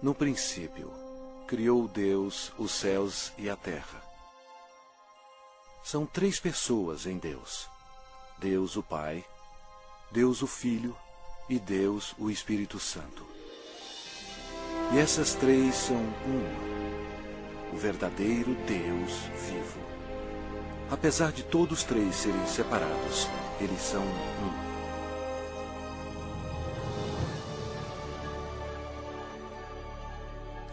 No princípio, criou Deus os céus e a terra. São três pessoas em Deus: Deus o Pai, Deus o Filho e Deus o Espírito Santo. E essas três são uma, o verdadeiro Deus vivo. Apesar de todos três serem separados, eles são um.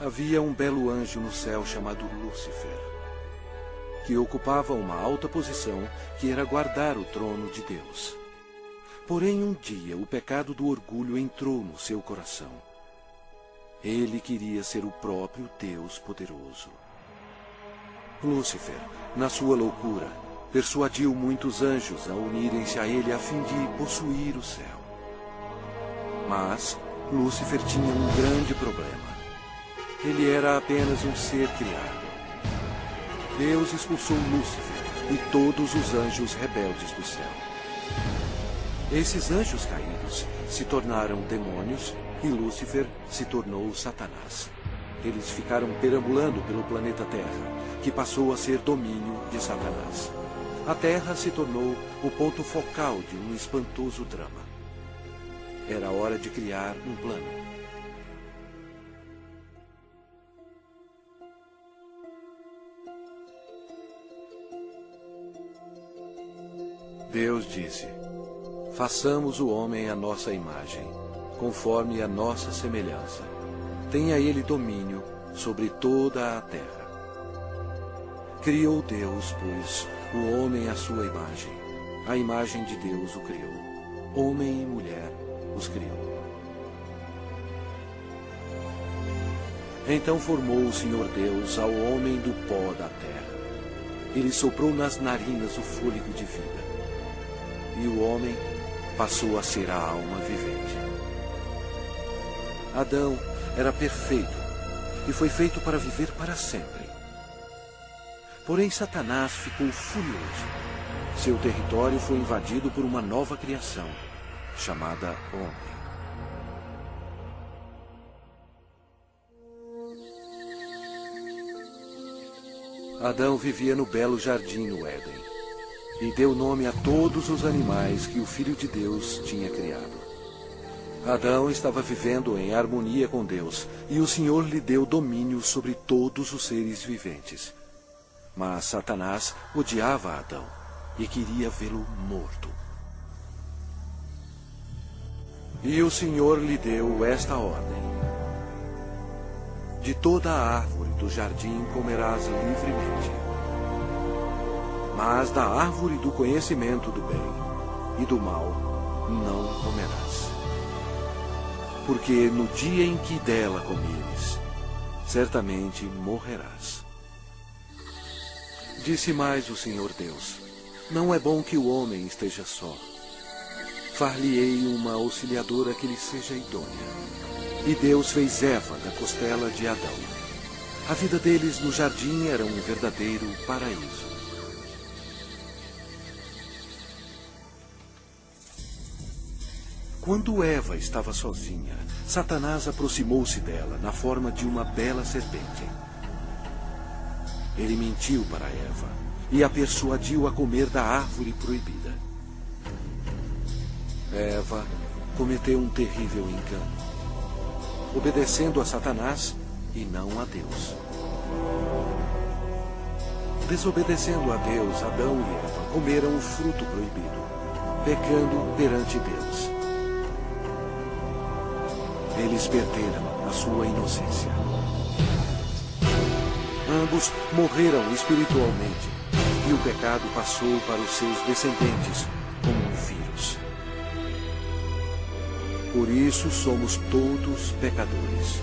Havia um belo anjo no céu chamado Lúcifer, que ocupava uma alta posição que era guardar o trono de Deus. Porém, um dia, o pecado do orgulho entrou no seu coração. Ele queria ser o próprio Deus poderoso. Lúcifer, na sua loucura, persuadiu muitos anjos a unirem-se a ele a fim de possuir o céu. Mas Lúcifer tinha um grande problema. Ele era apenas um ser criado. Deus expulsou Lúcifer e todos os anjos rebeldes do céu. Esses anjos caídos se tornaram demônios e Lúcifer se tornou Satanás. Eles ficaram perambulando pelo planeta Terra, que passou a ser domínio de Satanás. A Terra se tornou o ponto focal de um espantoso drama. Era hora de criar um plano. Deus disse: façamos o homem à nossa imagem, conforme a nossa semelhança. Tenha ele domínio sobre toda a terra. Criou Deus, pois, o homem à sua imagem. A imagem de Deus o criou. Homem e mulher os criou. Então formou o Senhor Deus ao homem do pó da terra. Ele soprou nas narinas o fôlego de vida. E o homem passou a ser a alma vivente. Adão era perfeito e foi feito para viver para sempre. Porém, Satanás ficou furioso. Seu território foi invadido por uma nova criação, chamada homem. Adão vivia no belo jardim no Éden e deu nome a todos os animais que o Filho de Deus tinha criado. Adão estava vivendo em harmonia com Deus, e o Senhor lhe deu domínio sobre todos os seres viventes. Mas Satanás odiava Adão e queria vê-lo morto. E o Senhor lhe deu esta ordem: de toda a árvore do jardim comerás livremente, mas da árvore do conhecimento do bem e do mal não comerás. Porque no dia em que dela comeres, certamente morrerás. Disse mais o Senhor Deus: não é bom que o homem esteja só. Far-lhe-ei uma auxiliadora que lhe seja idônea. E Deus fez Eva da costela de Adão. A vida deles no jardim era um verdadeiro paraíso. Quando Eva estava sozinha, Satanás aproximou-se dela na forma de uma bela serpente. Ele mentiu para Eva e a persuadiu a comer da árvore proibida. Eva cometeu um terrível engano, obedecendo a Satanás e não a Deus. Desobedecendo a Deus, Adão e Eva comeram o fruto proibido, pecando perante Deus. Eles perderam a sua inocência. Ambos morreram espiritualmente, e o pecado passou para os seus descendentes como um vírus. Por isso somos todos pecadores.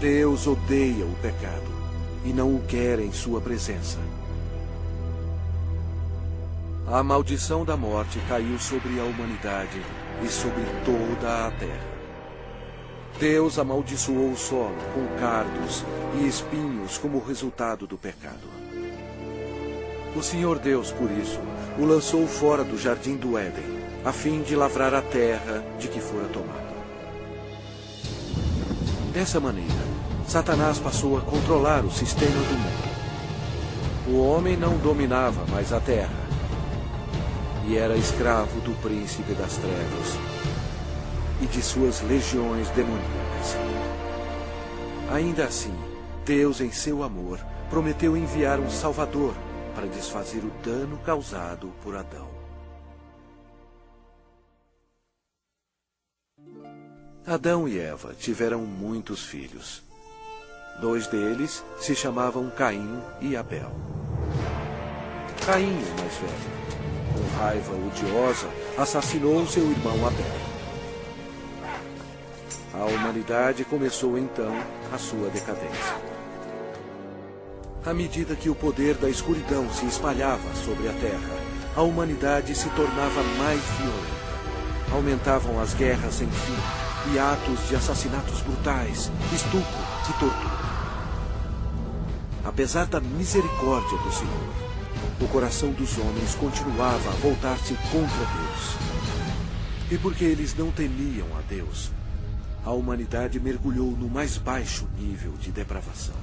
Deus odeia o pecado e não o quer em sua presença. A maldição da morte caiu sobre a humanidade e sobre toda a terra. Deus amaldiçoou o solo com cardos e espinhos como resultado do pecado. O Senhor Deus, por isso, o lançou fora do jardim do Éden, a fim de lavrar a terra de que fora tomado. Dessa maneira, Satanás passou a controlar o sistema do mundo. O homem não dominava mais a terra e era escravo do príncipe das trevas e de suas legiões demoníacas. Ainda assim, Deus, em seu amor, prometeu enviar um Salvador para desfazer o dano causado por Adão. Adão e Eva tiveram muitos filhos. 2 deles se chamavam Caim e Abel. Caim, o mais velho, com raiva odiosa, assassinou seu irmão Abel. A humanidade começou então a sua decadência. À medida que o poder da escuridão se espalhava sobre a terra, a humanidade se tornava mais violenta. Aumentavam as guerras sem fim e atos de assassinatos brutais, estupro e tortura. Apesar da misericórdia do Senhor, o coração dos homens continuava a voltar-se contra Deus. E porque eles não temiam a Deus, a humanidade mergulhou no mais baixo nível de depravação,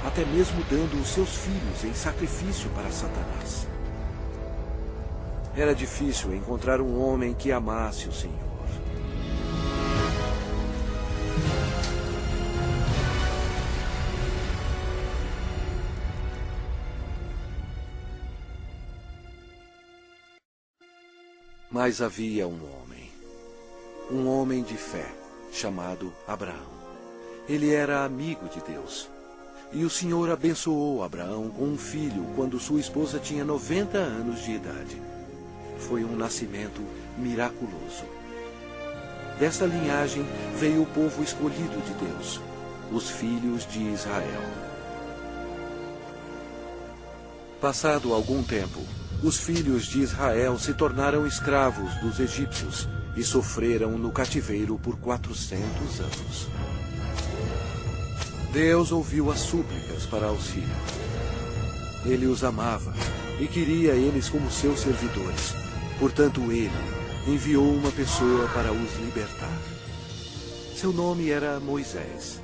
até mesmo dando os seus filhos em sacrifício para Satanás. Era difícil encontrar um homem que amasse o Senhor. Mas havia um homem de fé, chamado Abraão. Ele era amigo de Deus. E o Senhor abençoou Abraão com um filho quando sua esposa tinha 90 anos de idade. Foi um nascimento miraculoso. Desta linhagem veio o povo escolhido de Deus, os filhos de Israel. Passado algum tempo, os filhos de Israel se tornaram escravos dos egípcios e sofreram no cativeiro por 400 anos. Deus ouviu as súplicas para auxílio. Ele os amava e queria eles como seus servidores. Portanto, ele enviou uma pessoa para os libertar. Seu nome era Moisés.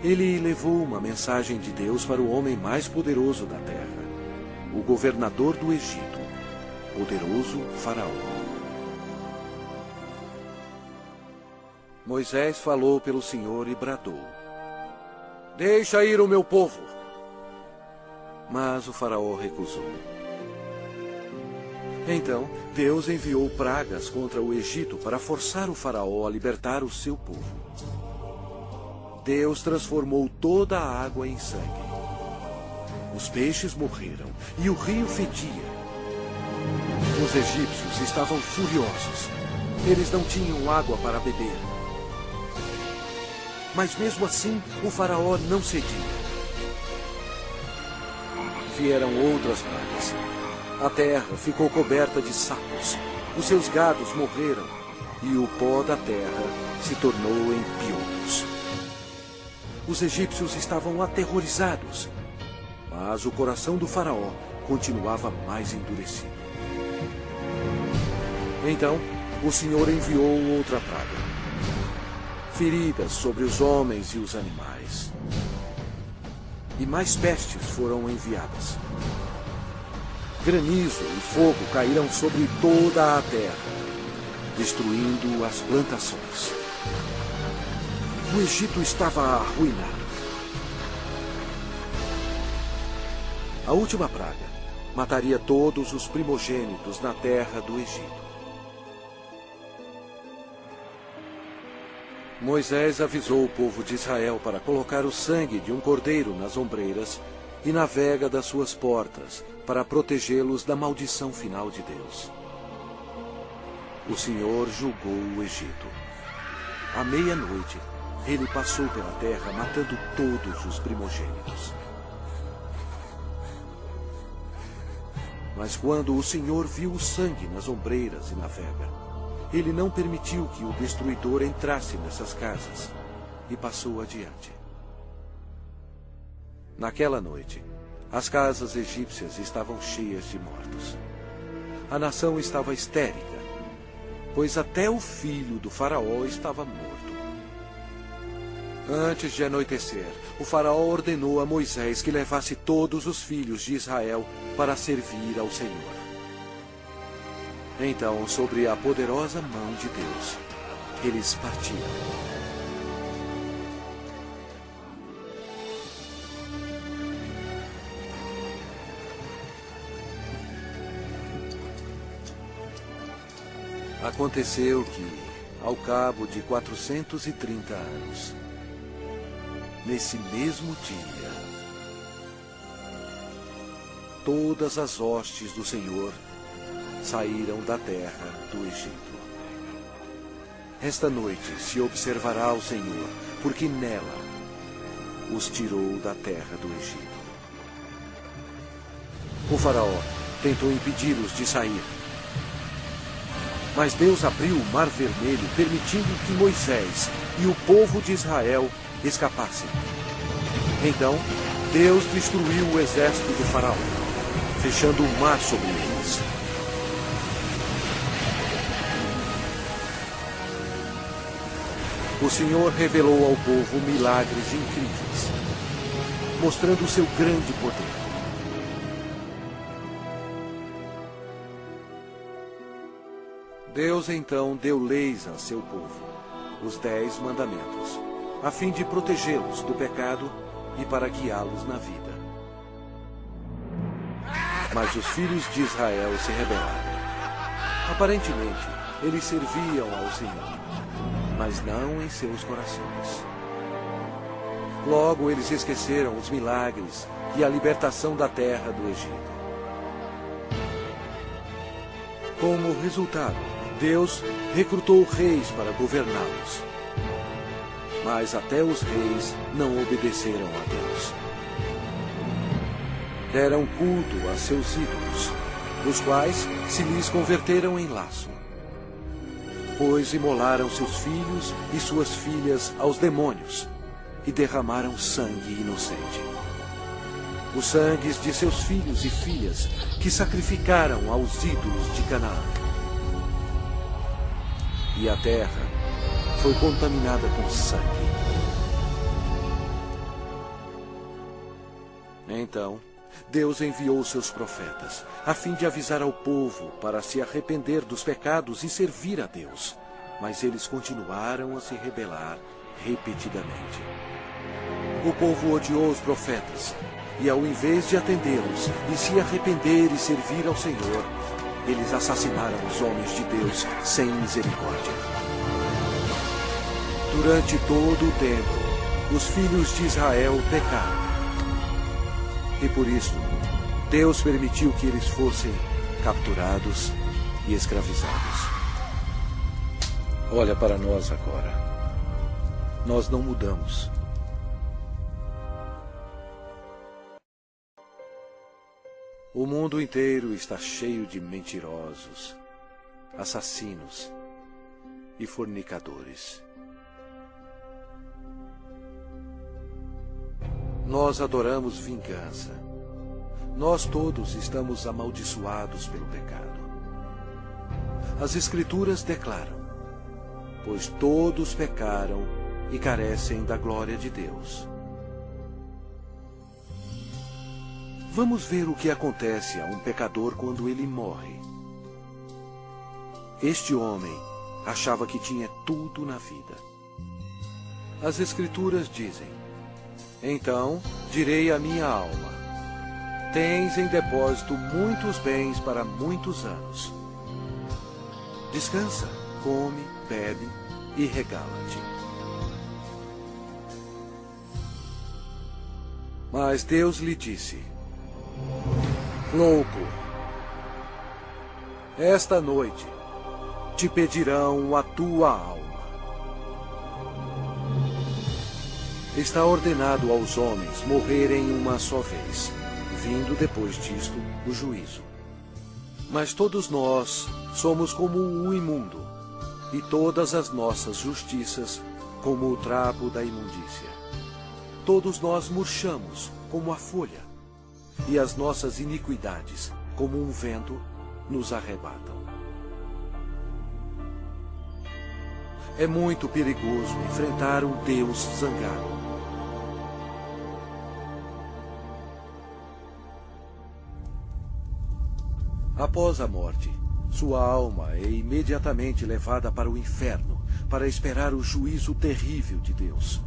Ele levou uma mensagem de Deus para o homem mais poderoso da terra, o governador do Egito, poderoso Faraó. Moisés falou pelo Senhor e bradou: "Deixa ir o meu povo." Mas o Faraó recusou. Então, Deus enviou pragas contra o Egito para forçar o Faraó a libertar o seu povo. Deus transformou toda a água em sangue. Os peixes morreram e o rio fedia. Os egípcios estavam furiosos. Eles não tinham água para beber. Mas mesmo assim, o Faraó não cedia. Vieram outras pragas. A terra ficou coberta de sapos. Os seus gados morreram e o pó da terra se tornou em piolhos. Os egípcios estavam aterrorizados, mas o coração do Faraó continuava mais endurecido. Então, o Senhor enviou outra praga. Feridas sobre os homens e os animais. E mais pestes foram enviadas. Granizo e fogo caíram sobre toda a terra, destruindo as plantações. O Egito estava arruinado. A última praga mataria todos os primogênitos na terra do Egito. Moisés avisou o povo de Israel para colocar o sangue de um cordeiro nas ombreiras e na vega das suas portas, para protegê-los da maldição final de Deus. O Senhor julgou o Egito. À meia-noite, ele passou pela terra matando todos os primogênitos. Mas quando o Senhor viu o sangue nas ombreiras e na vega, ele não permitiu que o destruidor entrasse nessas casas e passou adiante. Naquela noite, as casas egípcias estavam cheias de mortos. A nação estava histérica, pois até o filho do Faraó estava morto. Antes de anoitecer, o faraó ordenou a Moisés que levasse todos os filhos de Israel para servir ao Senhor. Então, sobre a poderosa mão de Deus, eles partiram. Aconteceu que, ao cabo de 430 anos, nesse mesmo dia, todas as hostes do Senhor saíram da terra do Egito. Esta noite se observará o Senhor, porque nela os tirou da terra do Egito. O faraó tentou impedi-los de sair, mas Deus abriu o Mar Vermelho, permitindo que Moisés e o povo de Israel escapassem. Então, Deus destruiu o exército do faraó, fechando o mar sobre eles. O Senhor revelou ao povo milagres incríveis, mostrando o seu grande poder. Deus então deu leis a seu povo, os 10 mandamentos, a fim de protegê-los do pecado e para guiá-los na vida. Mas os filhos de Israel se rebelaram. Aparentemente, eles serviam ao Senhor, mas não em seus corações. Logo, eles esqueceram os milagres e a libertação da terra do Egito. Como resultado, Deus recrutou reis para governá-los. Mas até os reis não obedeceram a Deus. Deram culto a seus ídolos, os quais se lhes converteram em laço. Pois imolaram seus filhos e suas filhas aos demônios e derramaram sangue inocente. Os sangues de seus filhos e filhas que sacrificaram aos ídolos de Canaã. E a terra foi contaminada com sangue. Então, Deus enviou seus profetas, a fim de avisar ao povo para se arrepender dos pecados e servir a Deus. Mas eles continuaram a se rebelar repetidamente. O povo odiou os profetas, e ao invés de atendê-los e se arrepender e servir ao Senhor, eles assassinaram os homens de Deus sem misericórdia. Durante todo o tempo, os filhos de Israel pecaram. E por isso, Deus permitiu que eles fossem capturados e escravizados. Olha para nós agora. Nós não mudamos. O mundo inteiro está cheio de mentirosos, assassinos e fornicadores. Nós adoramos vingança. Nós todos estamos amaldiçoados pelo pecado. As Escrituras declaram: pois todos pecaram e carecem da glória de Deus. Vamos ver o que acontece a um pecador quando ele morre. Este homem achava que tinha tudo na vida. As Escrituras dizem: então direi à minha alma: tens em depósito muitos bens para muitos anos. Descansa, come, bebe e regala-te. Mas Deus lhe disse: louco, esta noite te pedirão a tua alma. Está ordenado aos homens morrerem uma só vez, vindo depois disto o juízo. Mas todos nós somos como o imundo, e todas as nossas justiças como o trapo da imundícia. Todos nós murchamos como a folha, e as nossas iniquidades, como um vento, nos arrebatam. É muito perigoso enfrentar um Deus zangado. Após a morte, sua alma é imediatamente levada para o inferno para esperar o juízo terrível de Deus.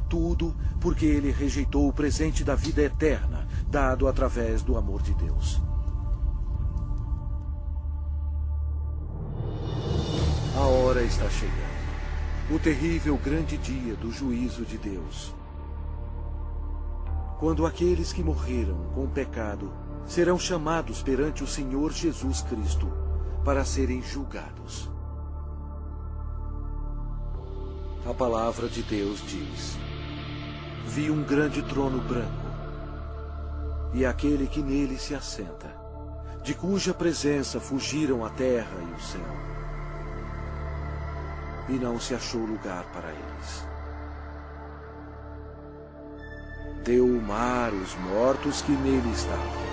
Tudo porque ele rejeitou o presente da vida eterna, dado através do amor de Deus. A hora está chegando. O terrível grande dia do juízo de Deus. Quando aqueles que morreram com o pecado serão chamados perante o Senhor Jesus Cristo para serem julgados. A palavra de Deus diz: vi um grande trono branco, e aquele que nele se assenta, de cuja presença fugiram a terra e o céu, e não se achou lugar para eles. Deu o mar os mortos que nele estavam.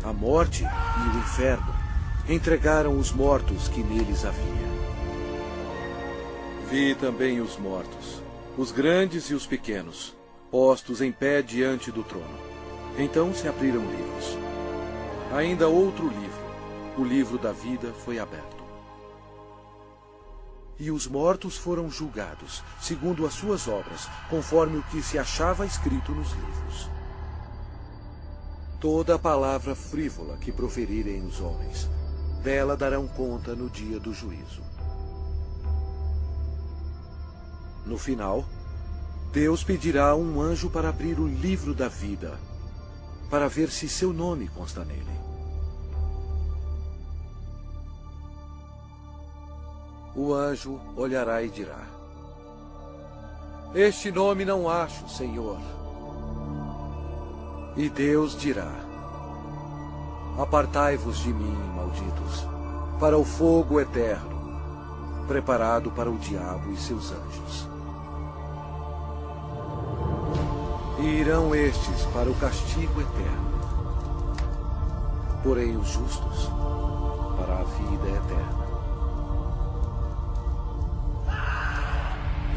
A morte e o inferno entregaram os mortos que neles havia. Vi também os mortos, os grandes e os pequenos, postos em pé diante do trono. Então se abriram livros. Ainda outro livro, o livro da vida, foi aberto. E os mortos foram julgados, segundo as suas obras, conforme o que se achava escrito nos livros. Toda palavra frívola que proferirem os homens, dela darão conta no dia do juízo. No final, Deus pedirá a um anjo para abrir o livro da vida, para ver se seu nome consta nele. O anjo olhará e dirá: este nome não acho, Senhor. E Deus dirá: apartai-vos de mim, malditos, para o fogo eterno, preparado para o diabo e seus anjos. E irão estes para o castigo eterno, porém os justos para a vida eterna.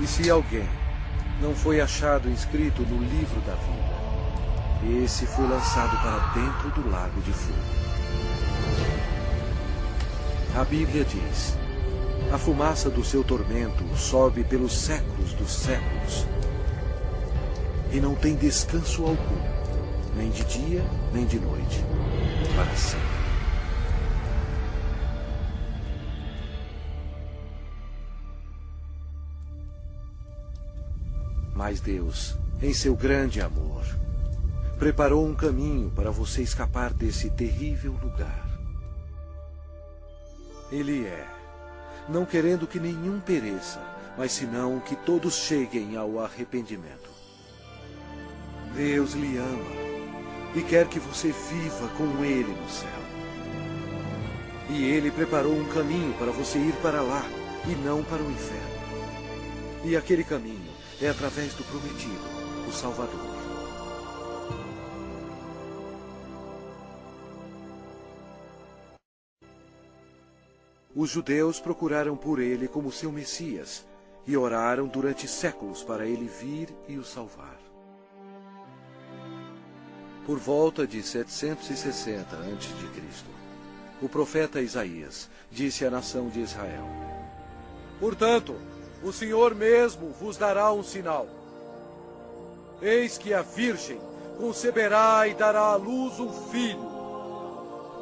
E se alguém não foi achado inscrito no livro da vida, esse foi lançado para dentro do lago de fogo. A Bíblia diz: a fumaça do seu tormento sobe pelos séculos dos séculos, e não tem descanso algum, nem de dia, nem de noite, para sempre. Mas Deus, em seu grande amor, preparou um caminho para você escapar desse terrível lugar. Ele não querendo que nenhum pereça, mas senão que todos cheguem ao arrependimento. Deus lhe ama e quer que você viva com Ele no céu. E Ele preparou um caminho para você ir para lá e não para o inferno. E aquele caminho é através do prometido, o Salvador. Os judeus procuraram por ele como seu Messias e oraram durante séculos para ele vir e o salvar. Por volta de 760 a.C., o profeta Isaías disse à nação de Israel: portanto, o Senhor mesmo vos dará um sinal. Eis que a virgem conceberá e dará à luz um filho,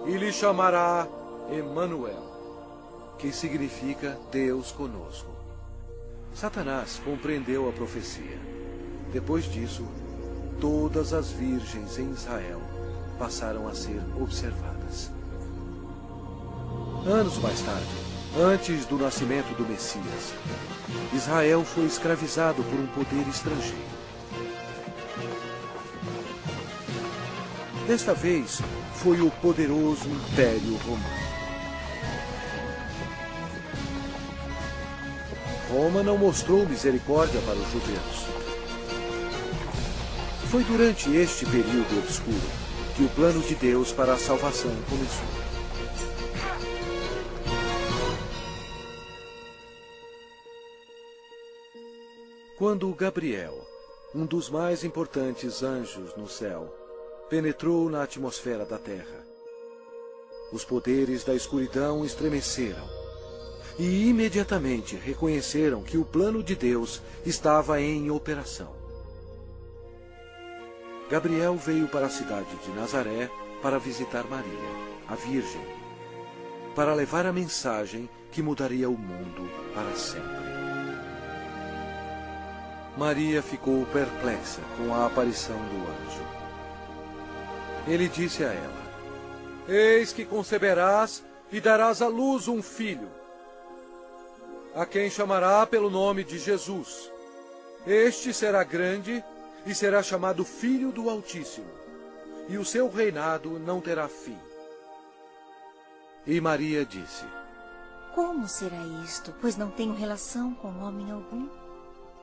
e lhe chamará Emanuel, que significa Deus conosco. Satanás compreendeu a profecia. Depois disso, todas as virgens em Israel passaram a ser observadas. Anos mais tarde, antes do nascimento do Messias, Israel foi escravizado por um poder estrangeiro. Desta vez, foi o poderoso Império Romano. Roma não mostrou misericórdia para os judeus. Foi durante este período obscuro que o plano de Deus para a salvação começou. Quando Gabriel, um dos mais importantes anjos no céu, penetrou na atmosfera da terra, os poderes da escuridão estremeceram e imediatamente reconheceram que o plano de Deus estava em operação. Gabriel veio para a cidade de Nazaré para visitar Maria, a Virgem, para levar a mensagem que mudaria o mundo para sempre. Maria ficou perplexa com a aparição do anjo. Ele disse a ela: Eis que conceberás e darás à luz um filho, a quem chamará pelo nome de Jesus. Este será grande e será chamado Filho do Altíssimo, e o seu reinado não terá fim. E Maria disse: Como será isto, pois não tenho relação com homem algum?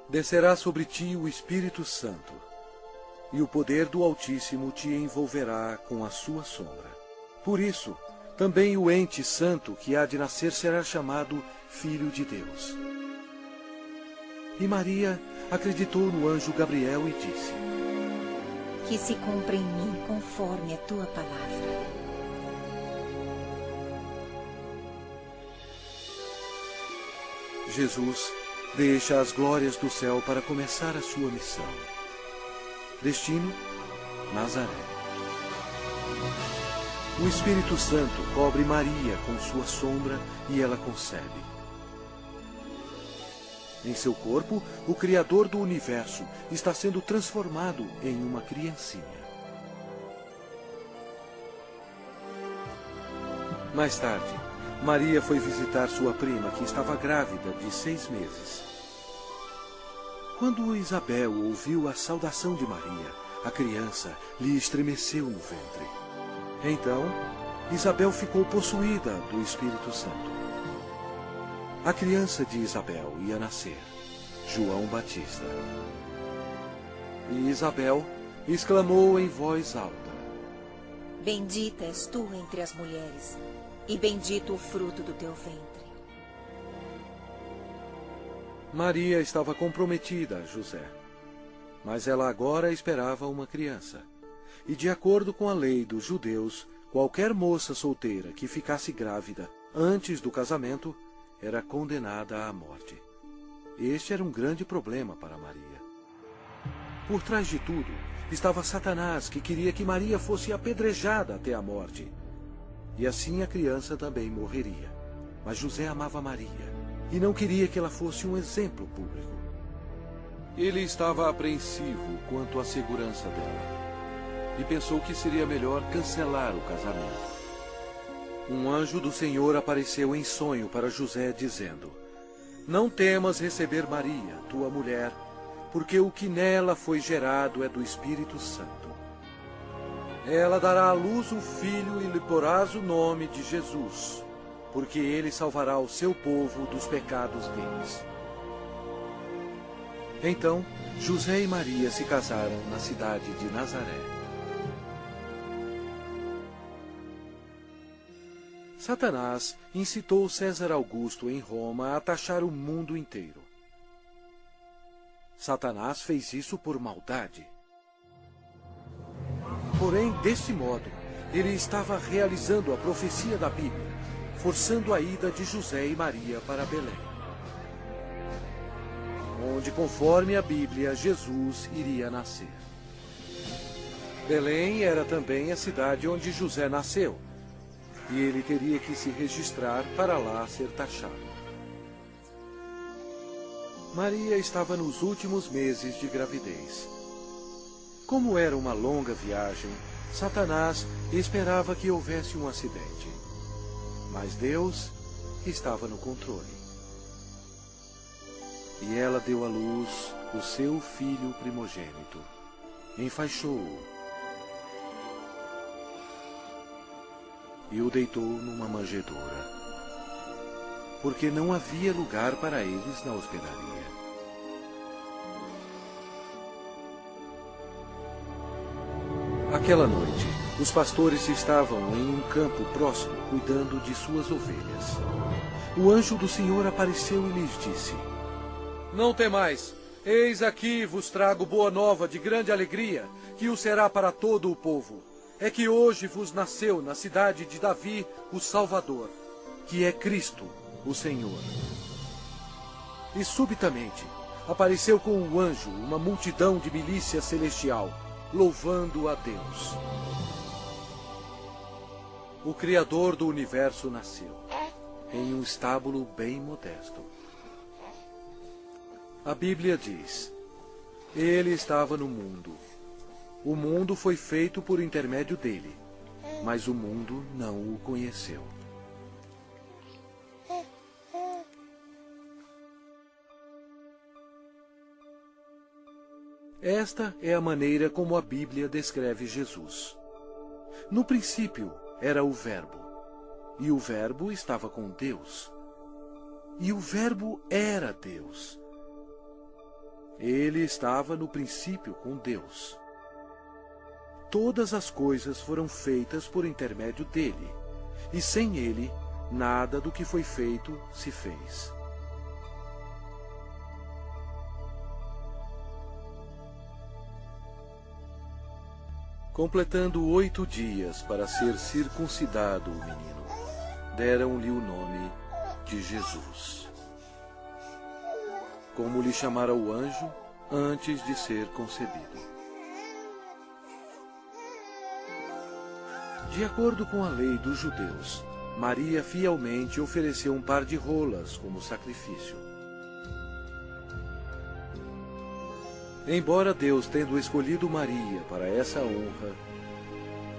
Descerá sobre ti o Espírito Santo, e o poder do Altíssimo te envolverá com a sua sombra. Por isso, também o ente santo que há de nascer será chamado Filho de Deus. E Maria acreditou no anjo Gabriel e disse: Que se cumpra em mim conforme a tua palavra. Jesus deixa as glórias do céu para começar a sua missão. Destino: Nazaré. O Espírito Santo cobre Maria com sua sombra e ela concebe. Em seu corpo, o Criador do universo está sendo transformado em uma criancinha. Mais tarde, Maria foi visitar sua prima, que estava grávida de 6 meses. Quando Isabel ouviu a saudação de Maria, a criança lhe estremeceu no ventre. Então, Isabel ficou possuída do Espírito Santo. A criança de Isabel ia nascer, João Batista. E Isabel exclamou em voz alta: Bendita és tu entre as mulheres, e bendito o fruto do teu ventre. Maria estava comprometida a José, mas ela agora esperava uma criança. E de acordo com a lei dos judeus, qualquer moça solteira que ficasse grávida antes do casamento era condenada à morte. Este era um grande problema para Maria. Por trás de tudo estava Satanás, que queria que Maria fosse apedrejada até a morte. E assim a criança também morreria. Mas José amava Maria e não queria que ela fosse um exemplo público. Ele estava apreensivo quanto à segurança dela e pensou que seria melhor cancelar o casamento. Um anjo do Senhor apareceu em sonho para José, dizendo: Não temas receber Maria, tua mulher, porque o que nela foi gerado é do Espírito Santo. Ela dará à luz um filho e lhe porás o nome de Jesus, porque ele salvará o seu povo dos pecados deles. Então, José e Maria se casaram na cidade de Nazaré. Satanás incitou César Augusto em Roma a taxar o mundo inteiro. Satanás fez isso por maldade. Porém, desse modo, ele estava realizando a profecia da Bíblia, forçando a ida de José e Maria para Belém, onde, conforme a Bíblia, Jesus iria nascer. Belém era também a cidade onde José nasceu, e ele teria que se registrar para lá ser taxado. Maria estava nos últimos meses de gravidez. Como era uma longa viagem, Satanás esperava que houvesse um acidente. Mas Deus estava no controle. E ela deu à luz o seu filho primogênito. Enfaixou-o e o deitou numa manjedoura, porque não havia lugar para eles na hospedaria. Aquela noite, os pastores estavam em um campo próximo, cuidando de suas ovelhas. O anjo do Senhor apareceu e lhes disse: Não temais, Eis aqui vos trago boa nova de grande alegria, que o será para todo o povo. É que hoje vos nasceu na cidade de Davi o Salvador, que é Cristo, o Senhor. E subitamente apareceu com um anjo uma multidão de milícia celestial, louvando a Deus. O Criador do universo nasceu, em um estábulo bem modesto. A Bíblia diz: Ele estava no mundo. O mundo foi feito por intermédio dele, mas o mundo não o conheceu. Esta é a maneira como a Bíblia descreve Jesus. No princípio era o Verbo, e o Verbo estava com Deus, e o Verbo era Deus. Ele estava no princípio com Deus. Todas as coisas foram feitas por intermédio dele, e sem ele, nada do que foi feito se fez. Completando 8 dias para ser circuncidado o menino, deram-lhe o nome de Jesus, como lhe chamara o anjo antes de ser concebido. De acordo com a lei dos judeus, Maria fielmente ofereceu um par de rolas como sacrifício. Embora Deus tendo escolhido Maria para essa honra,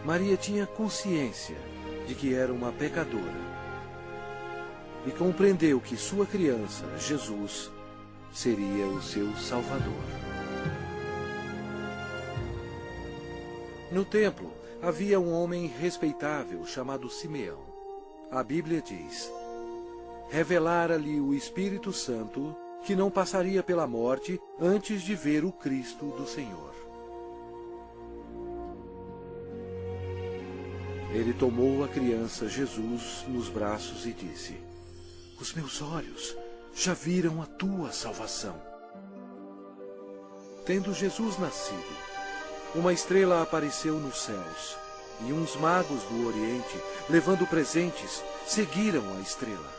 Maria tinha consciência de que era uma pecadora e compreendeu que sua criança, Jesus, seria o seu Salvador. No templo havia um homem respeitável chamado Simeão. A Bíblia diz: revelara-lhe o Espírito Santo que não passaria pela morte antes de ver o Cristo do Senhor. Ele tomou a criança Jesus nos braços e disse: os meus olhos já viram a tua salvação. Tendo Jesus nascido, uma estrela apareceu nos céus, e uns magos do Oriente, levando presentes, seguiram a estrela.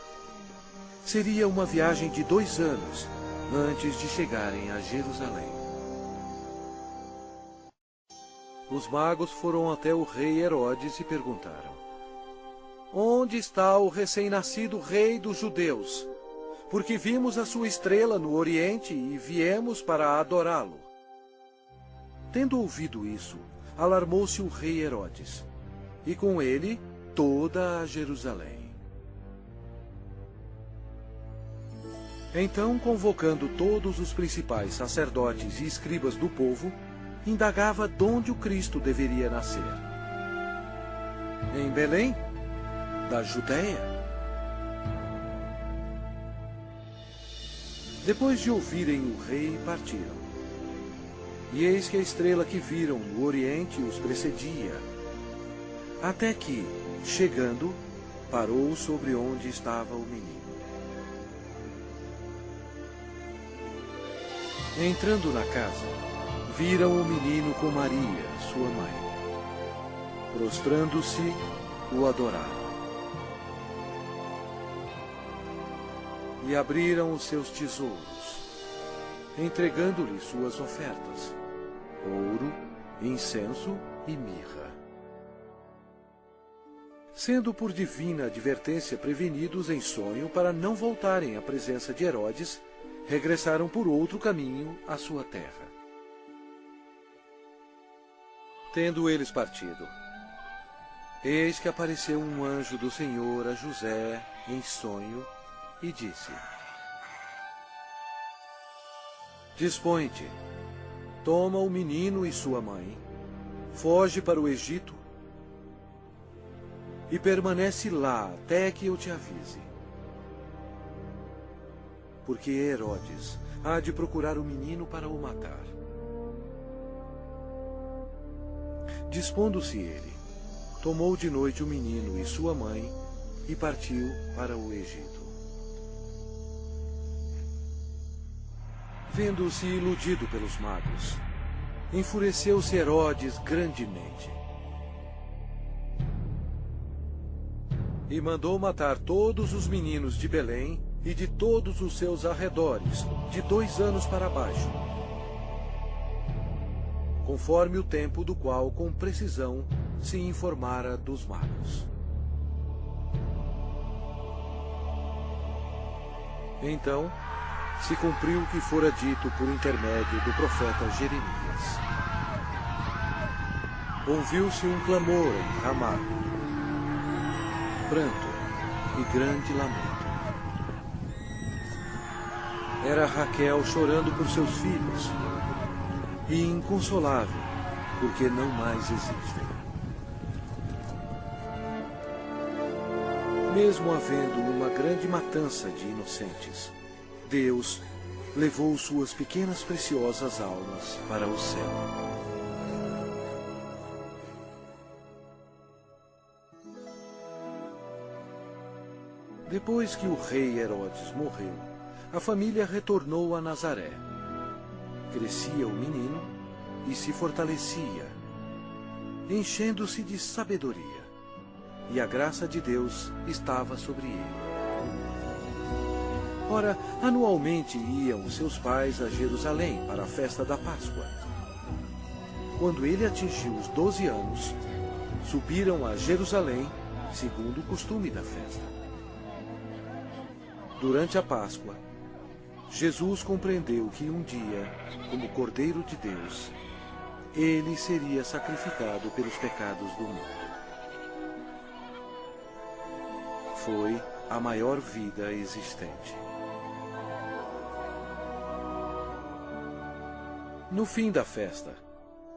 Seria uma viagem de 2 anos antes de chegarem a Jerusalém. Os magos foram até o rei Herodes e perguntaram: onde está o recém-nascido rei dos judeus? Porque vimos a sua estrela no Oriente e viemos para adorá-lo. Tendo ouvido isso, alarmou-se o rei Herodes, e com ele toda a Jerusalém. Então, convocando todos os principais sacerdotes e escribas do povo, indagava donde o Cristo deveria nascer. Em Belém, da Judéia. Depois de ouvirem o rei, partiram. E eis que a estrela que viram no Oriente os precedia, até que, chegando, parou sobre onde estava o menino. Entrando na casa, viram o menino com Maria, sua mãe. Prostrando-se, o adoraram. E abriram os seus tesouros, entregando-lhe suas ofertas: ouro, incenso e mirra. Sendo por divina advertência prevenidos em sonho para não voltarem à presença de Herodes, regressaram por outro caminho à sua terra. Tendo eles partido, eis que apareceu um anjo do Senhor a José em sonho e disse: dispõe-te, toma o menino e sua mãe, foge para o Egito e permanece lá até que eu te avise. Porque Herodes há de procurar o menino para o matar. Dispondo-se ele, tomou de noite o menino e sua mãe e partiu para o Egito. Vendo-se iludido pelos magos, enfureceu-se Herodes grandemente e mandou matar todos os meninos de Belém e de todos os seus arredores, de 2 anos para baixo, conforme o tempo do qual com precisão se informara dos magos. Então se cumpriu o que fora dito por intermédio do profeta Jeremias. Ouviu-se um clamor em Ramá, pranto e grande lamento. Era Raquel chorando por seus filhos, e inconsolável, porque não mais existem. Mesmo havendo uma grande matança de inocentes, Deus levou suas pequenas preciosas almas para o céu. Depois que o rei Herodes morreu, a família retornou a Nazaré. Crescia o menino e se fortalecia, enchendo-se de sabedoria, e a graça de Deus estava sobre ele. Ora, anualmente iam seus pais a Jerusalém para a festa da Páscoa. Quando ele atingiu os 12 anos, subiram a Jerusalém, segundo o costume da festa. Durante a Páscoa, Jesus compreendeu que um dia, como Cordeiro de Deus, ele seria sacrificado pelos pecados do mundo. Foi a maior vida existente. No fim da festa,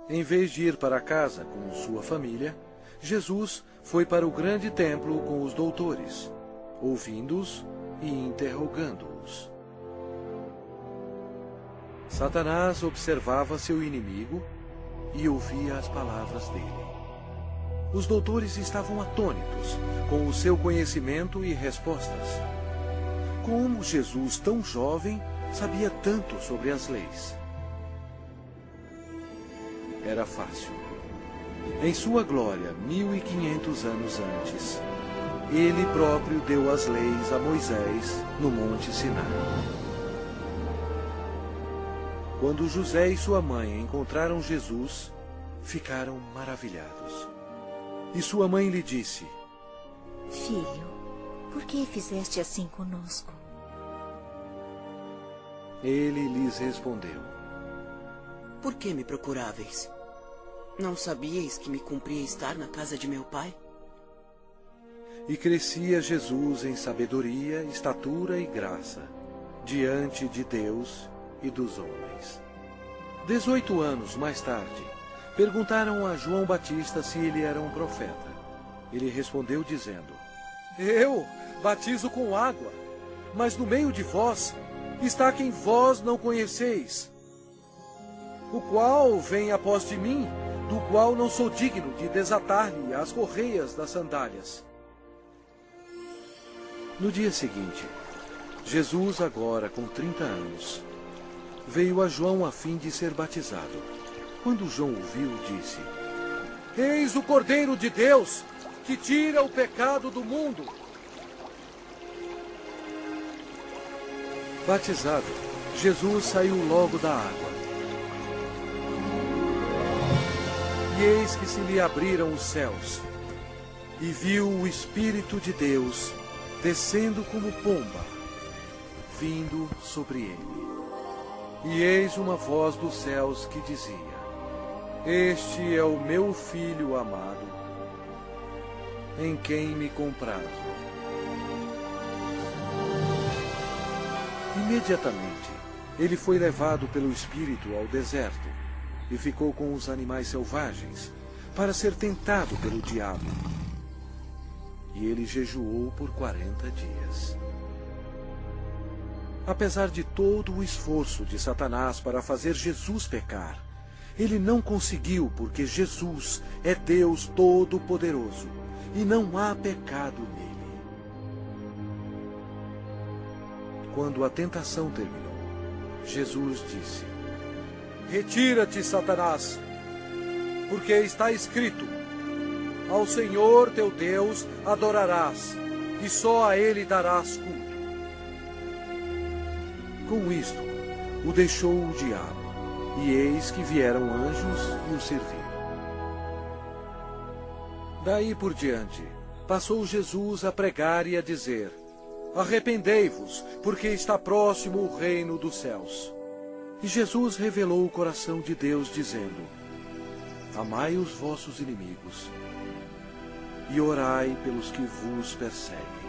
em vez de ir para casa com sua família, Jesus foi para o grande templo com os doutores, ouvindo-os e interrogando-os. Satanás observava seu inimigo e ouvia as palavras dele. Os doutores estavam atônitos com o seu conhecimento e respostas. Como Jesus, tão jovem, sabia tanto sobre as leis? Era fácil. Em sua glória, 1500 anos antes, ele próprio deu as leis a Moisés no Monte Sinai. Quando José e sua mãe encontraram Jesus, ficaram maravilhados. E sua mãe lhe disse: Filho, por que fizeste assim conosco? Ele lhes respondeu: Por que me procuráveis? Não sabíeis que me cumpria estar na casa de meu pai? E crescia Jesus em sabedoria, estatura e graça, diante de Deus e dos homens. 18 anos mais tarde, perguntaram a João Batista se ele era um profeta. Ele respondeu dizendo: Eu batizo com água, mas no meio de vós está quem vós não conheceis, o qual vem após de mim, do qual não sou digno de desatar-lhe as correias das sandálias. No dia seguinte, Jesus, agora com 30 anos, veio a João a fim de ser batizado. Quando João o viu, disse: Eis o Cordeiro de Deus, que tira o pecado do mundo. Batizado, Jesus saiu logo da água. E eis que se lhe abriram os céus, e viu o Espírito de Deus descendo como pomba, vindo sobre ele. E eis uma voz dos céus que dizia: Este é o meu Filho amado, em quem me comprazo. Imediatamente, ele foi levado pelo Espírito ao deserto e ficou com os animais selvagens para ser tentado pelo diabo. E ele jejuou por 40 dias. Apesar de todo o esforço de Satanás para fazer Jesus pecar, ele não conseguiu, porque Jesus é Deus Todo-Poderoso e não há pecado nele. Quando a tentação terminou, Jesus disse: Retira-te, Satanás, porque está escrito: Ao Senhor teu Deus adorarás, e só a Ele darás culto. Com isto, o deixou o diabo, e eis que vieram anjos e o serviram. Daí por diante, passou Jesus a pregar e a dizer: Arrependei-vos, porque está próximo o reino dos céus. E Jesus revelou o coração de Deus, dizendo: Amai os vossos inimigos, e orai pelos que vos perseguem.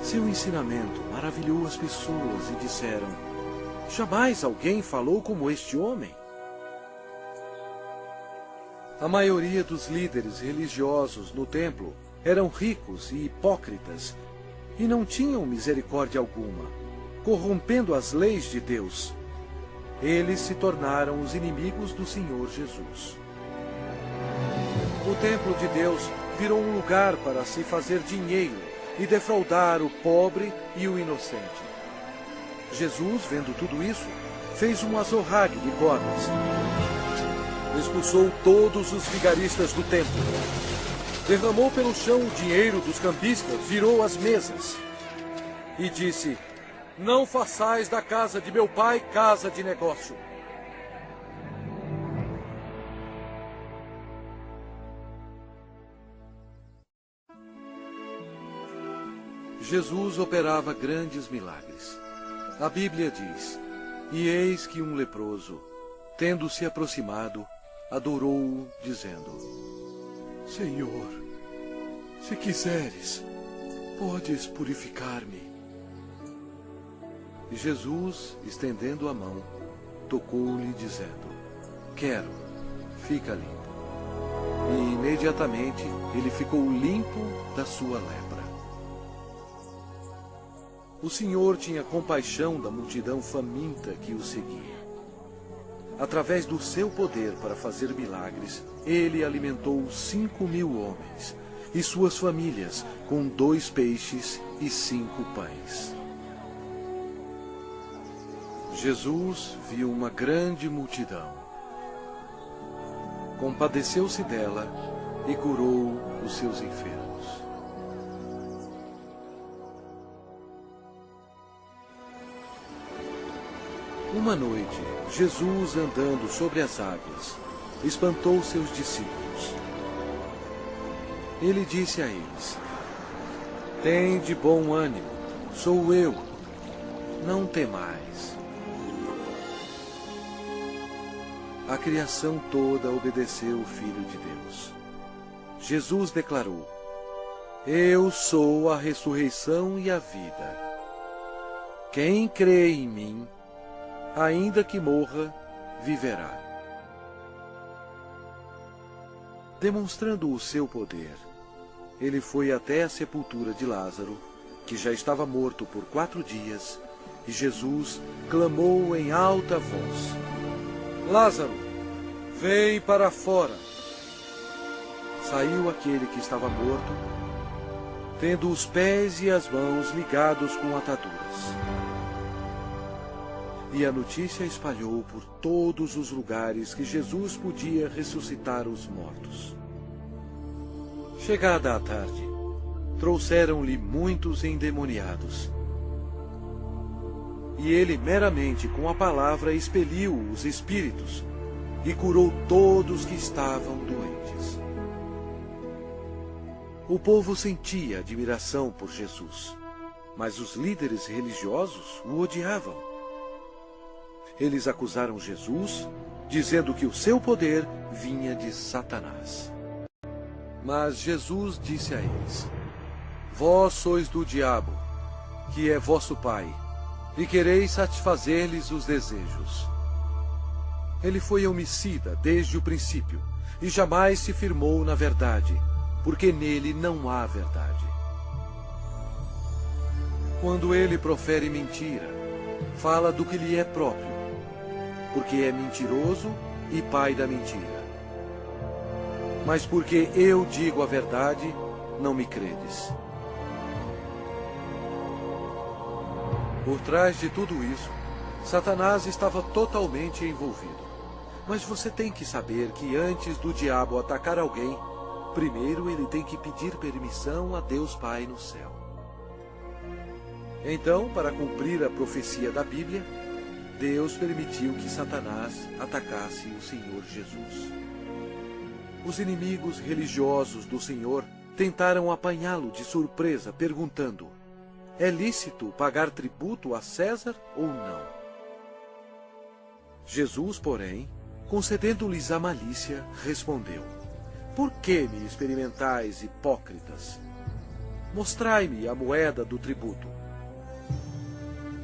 Seu ensinamento maravilhou as pessoas e disseram: Jamais alguém falou como este homem. A maioria dos líderes religiosos no templo eram ricos e hipócritas e não tinham misericórdia alguma, corrompendo as leis de Deus. Eles se tornaram os inimigos do Senhor Jesus. O templo de Deus virou um lugar para se fazer dinheiro e defraudar o pobre e o inocente. Jesus, vendo tudo isso, fez um azorrague de cordas. Expulsou todos os vigaristas do templo. Derramou pelo chão o dinheiro dos cambistas, virou as mesas. E disse: Não façais da casa de meu pai casa de negócio. Jesus operava grandes milagres. A Bíblia diz: E eis que um leproso, tendo se aproximado, adorou-o, dizendo: Senhor, se quiseres, podes purificar-me. E Jesus, estendendo a mão, tocou-lhe, dizendo: Quero, fica limpo. E imediatamente ele ficou limpo da sua lepra. O Senhor tinha compaixão da multidão faminta que o seguia. Através do seu poder para fazer milagres, ele alimentou 5.000 homens e suas famílias com 2 peixes e 5 pães. Jesus viu uma grande multidão. Compadeceu-se dela e curou os seus enfermos. Uma noite, Jesus, andando sobre as águas, espantou seus discípulos. Ele disse a eles: Tende bom ânimo, sou eu, não temais. A criação toda obedeceu o Filho de Deus. Jesus declarou: Eu sou a ressurreição e a vida. Quem crê em mim, ainda que morra, viverá. Demonstrando o seu poder, ele foi até a sepultura de Lázaro, que já estava morto por 4 dias, e Jesus clamou em alta voz: Lázaro, vem para fora. Saiu aquele que estava morto, tendo os pés e as mãos ligados com ataduras. E a notícia espalhou por todos os lugares que Jesus podia ressuscitar os mortos. Chegada a tarde, trouxeram-lhe muitos endemoniados. E ele meramente com a palavra expeliu os espíritos e curou todos que estavam doentes. O povo sentia admiração por Jesus, mas os líderes religiosos o odiavam. Eles acusaram Jesus, dizendo que o seu poder vinha de Satanás. Mas Jesus disse a eles: Vós sois do diabo, que é vosso pai, e quereis satisfazer-lhes os desejos. Ele foi homicida desde o princípio, e jamais se firmou na verdade, porque nele não há verdade. Quando ele profere mentira, fala do que lhe é próprio, porque é mentiroso e pai da mentira. Mas porque eu digo a verdade, não me credes. Por trás de tudo isso, Satanás estava totalmente envolvido. Mas você tem que saber que antes do diabo atacar alguém, primeiro ele tem que pedir permissão a Deus Pai no céu. Então, para cumprir a profecia da Bíblia, Deus permitiu que Satanás atacasse o Senhor Jesus. Os inimigos religiosos do Senhor tentaram apanhá-lo de surpresa, perguntando: é lícito pagar tributo a César ou não? Jesus, porém, concedendo-lhes a malícia, respondeu: por que me experimentais, hipócritas? Mostrai-me a moeda do tributo.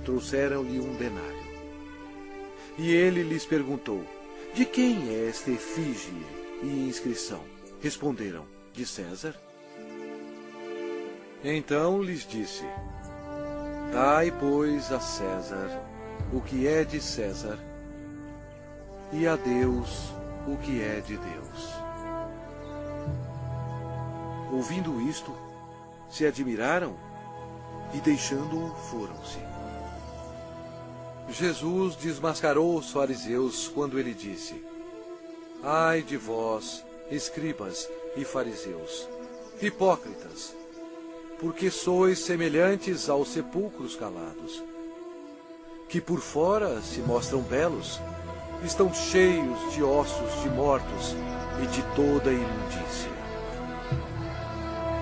Trouxeram-lhe um denário. E ele lhes perguntou: de quem é esta efígie e inscrição? Responderam: de César. Então lhes disse: dai, pois, a César o que é de César, e a Deus o que é de Deus. Ouvindo isto, se admiraram e, deixando-o, foram-se. Jesus desmascarou os fariseus quando ele disse: ai de vós, escribas e fariseus, hipócritas, porque sois semelhantes aos sepulcros calados, que por fora se mostram belos, estão cheios de ossos de mortos e de toda imundícia.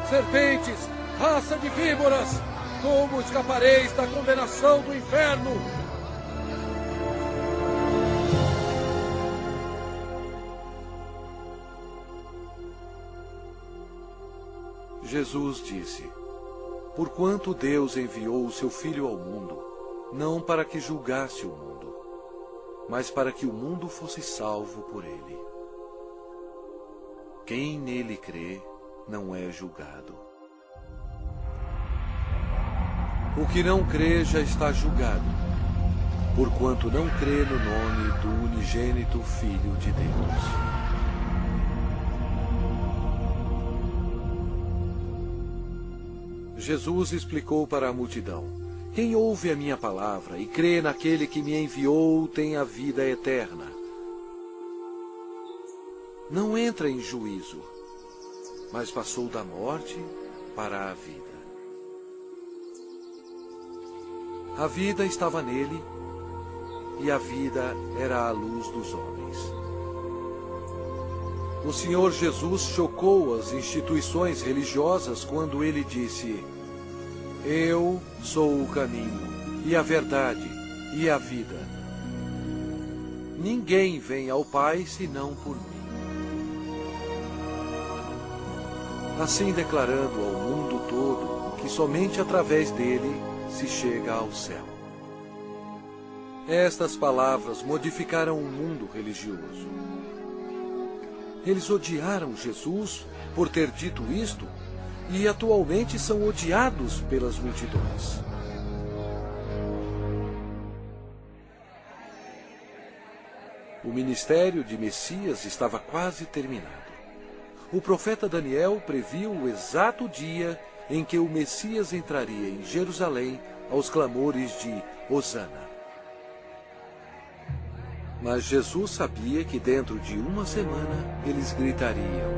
Serpentes, raça de víboras, como escapareis da condenação do inferno? Jesus disse: porquanto Deus enviou o seu Filho ao mundo, não para que julgasse o mundo, mas para que o mundo fosse salvo por ele. Quem nele crê não é julgado. O que não crê já está julgado, porquanto não crê no nome do unigênito Filho de Deus. Jesus explicou para a multidão: quem ouve a minha palavra e crê naquele que me enviou tem a vida eterna. Não entra em juízo, mas passou da morte para a vida. A vida estava nele, e a vida era a luz dos homens. O Senhor Jesus chocou as instituições religiosas quando ele disse: eu sou o caminho, e a verdade, e a vida. Ninguém vem ao Pai senão por mim. Assim declarando ao mundo todo que somente através dele se chega ao céu. Estas palavras modificaram o mundo religioso. Eles odiaram Jesus por ter dito isto e atualmente são odiados pelas multidões. O ministério de Messias estava quase terminado. O profeta Daniel previu o exato dia em que o Messias entraria em Jerusalém aos clamores de Hosana. Mas Jesus sabia que dentro de uma semana eles gritariam: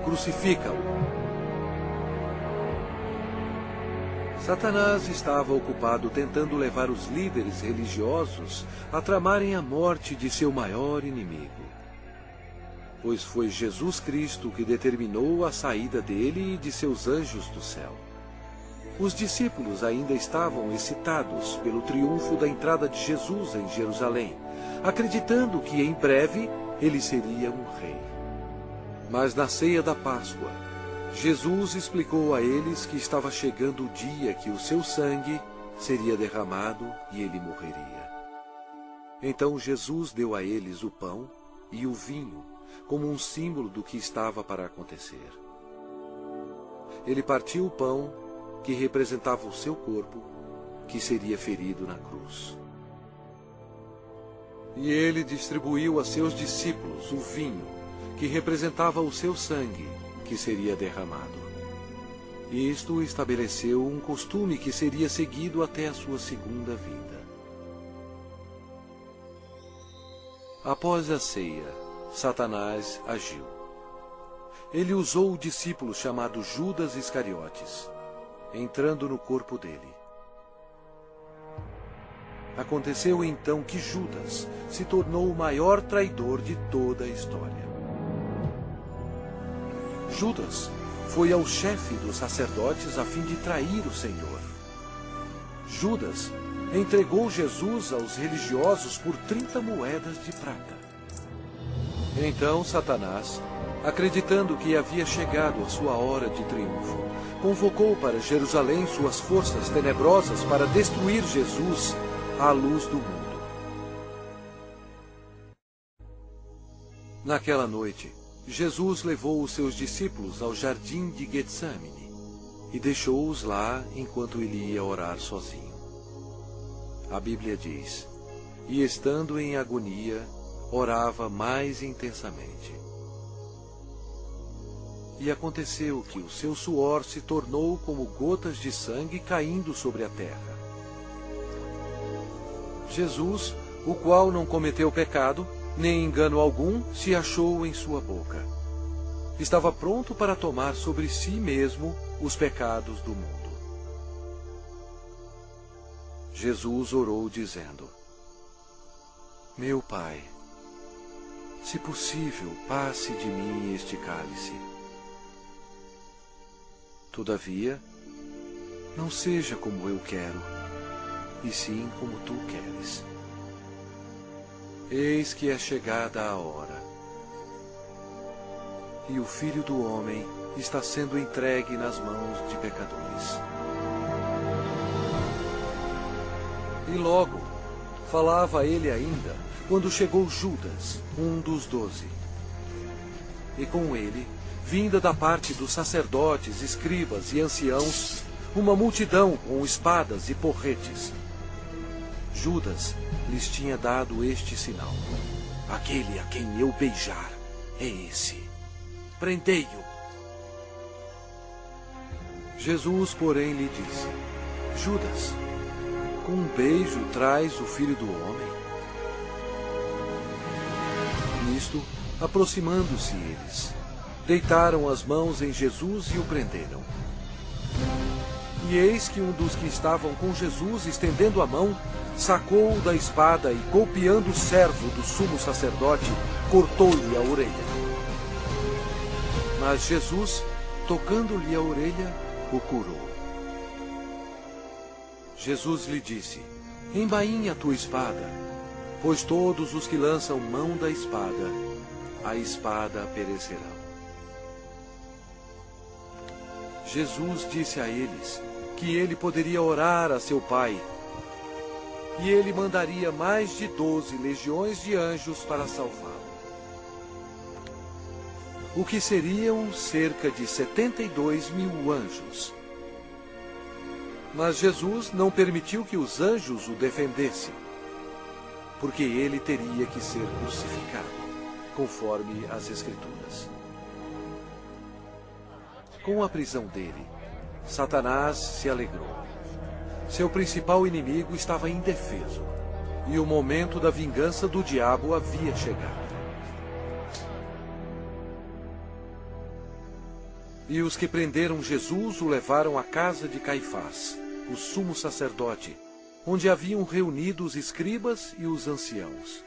crucifica-o! Satanás estava ocupado tentando levar os líderes religiosos a tramarem a morte de seu maior inimigo. Pois foi Jesus Cristo que determinou a saída dele e de seus anjos do céu. Os discípulos ainda estavam excitados pelo triunfo da entrada de Jesus em Jerusalém, acreditando que em breve ele seria um rei. Mas na ceia da Páscoa, Jesus explicou a eles que estava chegando o dia que o seu sangue seria derramado e ele morreria. Então Jesus deu a eles o pão e o vinho como um símbolo do que estava para acontecer. Ele partiu o pão, que representava o seu corpo, que seria ferido na cruz. E ele distribuiu a seus discípulos o vinho, que representava o seu sangue, que seria derramado. Isto estabeleceu um costume que seria seguido até a sua segunda vinda. Após a ceia, Satanás agiu. Ele usou o discípulo chamado Judas Iscariotes, entrando no corpo dele. Aconteceu então que Judas se tornou o maior traidor de toda a história. Judas foi ao chefe dos sacerdotes a fim de trair o Senhor. Judas entregou Jesus aos religiosos por 30 moedas de prata. Então Satanás, acreditando que havia chegado a sua hora de triunfo, convocou para Jerusalém suas forças tenebrosas para destruir Jesus à luz do mundo. Naquela noite, Jesus levou os seus discípulos ao jardim de Getsemane e deixou-os lá enquanto ele ia orar sozinho. A Bíblia diz: e estando em agonia, orava mais intensamente. E aconteceu que o seu suor se tornou como gotas de sangue caindo sobre a terra. Jesus, o qual não cometeu pecado, nem engano algum se achou em sua boca. Estava pronto para tomar sobre si mesmo os pecados do mundo. Jesus orou dizendo: meu Pai, se possível, passe de mim este cálice. Todavia, não seja como eu quero, e sim como tu queres. Eis que é chegada a hora, e o Filho do Homem está sendo entregue nas mãos de pecadores. E logo, falava ele ainda, quando chegou Judas, um dos 12. E com ele, vinda da parte dos sacerdotes, escribas e anciãos, uma multidão com espadas e porretes. Judas lhes tinha dado este sinal: aquele a quem eu beijar é esse. Prendei-o. Jesus, porém, lhe disse: Judas, com um beijo traz o Filho do Homem? Nisto, aproximando-se eles, deitaram as mãos em Jesus e o prenderam. E eis que um dos que estavam com Jesus, estendendo a mão, sacou-o da espada e, golpeando o servo do sumo sacerdote, cortou-lhe a orelha. Mas Jesus, tocando-lhe a orelha, o curou. Jesus lhe disse: embainha a tua espada, pois todos os que lançam mão da espada, a espada perecerão. Jesus disse a eles que ele poderia orar a seu Pai, e ele mandaria mais de 12 legiões de anjos para salvá-lo. O que seriam cerca de 72.000 anjos. Mas Jesus não permitiu que os anjos o defendessem, porque ele teria que ser crucificado, conforme as Escrituras. Com a prisão dele, Satanás se alegrou. Seu principal inimigo estava indefeso, e o momento da vingança do diabo havia chegado. E os que prenderam Jesus o levaram à casa de Caifás, o sumo sacerdote, onde haviam reunido os escribas e os anciãos.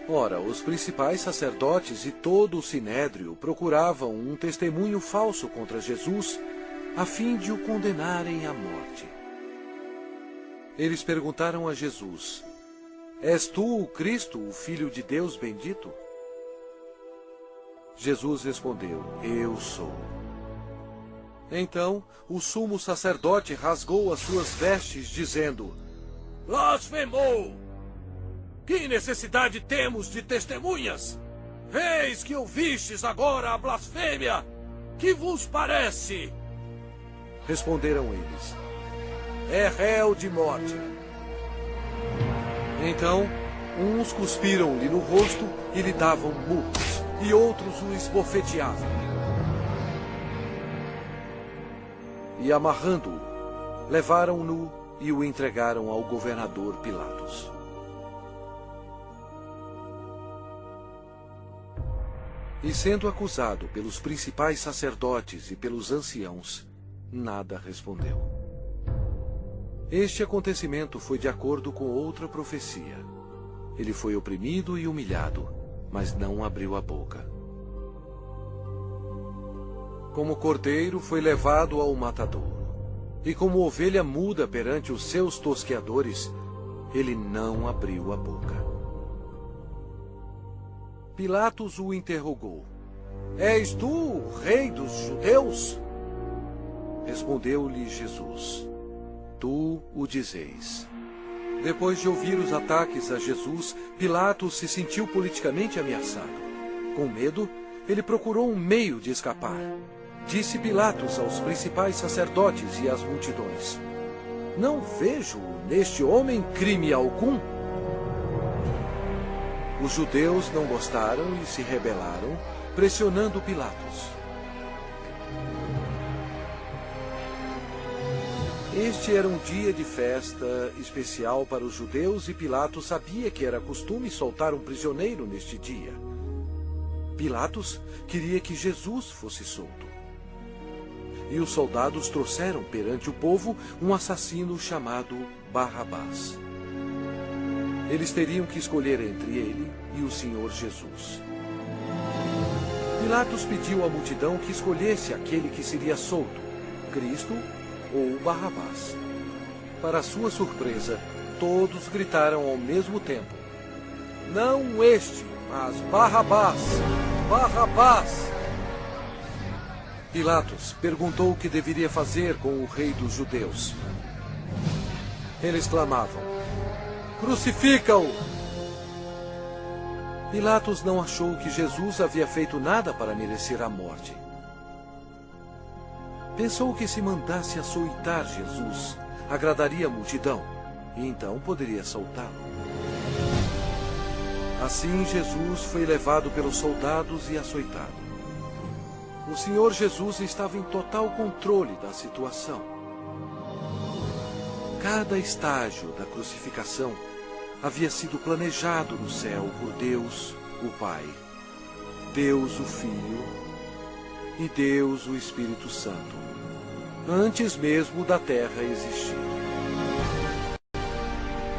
Ora, os principais sacerdotes e todo o sinédrio procuravam um testemunho falso contra Jesus, a fim de o condenarem à morte. Eles perguntaram a Jesus: és tu o Cristo, o Filho de Deus bendito? Jesus respondeu: eu sou. Então o sumo sacerdote rasgou as suas vestes, dizendo: blasfemou! Que necessidade temos de testemunhas? Eis que ouvistes agora a blasfêmia! Que vos parece? Responderam eles: é réu de morte. Então, uns cuspiram-lhe no rosto e lhe davam murros, e outros o esbofeteavam. e, amarrando-o, levaram-no e o entregaram ao governador Pilatos. E sendo acusado pelos principais sacerdotes e pelos anciãos, nada respondeu. Este acontecimento foi de acordo com outra profecia. Ele foi oprimido e humilhado, mas não abriu a boca. Como cordeiro foi levado ao matadouro, e como ovelha muda perante os seus tosqueadores, ele não abriu a boca. Pilatos o interrogou: És tu o rei dos judeus? Respondeu-lhe Jesus: Tu o dizeis. Depois de ouvir os ataques a Jesus, Pilatos se sentiu politicamente ameaçado. Com medo, ele procurou um meio de escapar. Disse Pilatos aos principais sacerdotes e às multidões: Não vejo neste homem crime algum. Os judeus não gostaram e se rebelaram, pressionando Pilatos. Este era um dia de festa especial para os judeus e Pilatos sabia que era costume soltar um prisioneiro neste dia. Pilatos queria que Jesus fosse solto. E os soldados trouxeram perante o povo um assassino chamado Barrabás. Eles teriam que escolher entre ele e o Senhor Jesus. Pilatos pediu à multidão que escolhesse aquele que seria solto, Cristo ou Barrabás. Para sua surpresa, todos gritaram ao mesmo tempo: Não este, mas Barrabás! Barrabás! Pilatos perguntou o que deveria fazer com o rei dos judeus. Eles clamavam: Crucifica-o! Pilatos não achou que Jesus havia feito nada para merecer a morte. Pensou que se mandasse açoitar Jesus, agradaria a multidão, e então poderia soltá-lo. Assim Jesus foi levado pelos soldados e açoitado. O Senhor Jesus estava em total controle da situação. Cada estágio da crucificação havia sido planejado no céu por Deus, o Pai, Deus, o Filho e Deus, o Espírito Santo, antes mesmo da terra existir.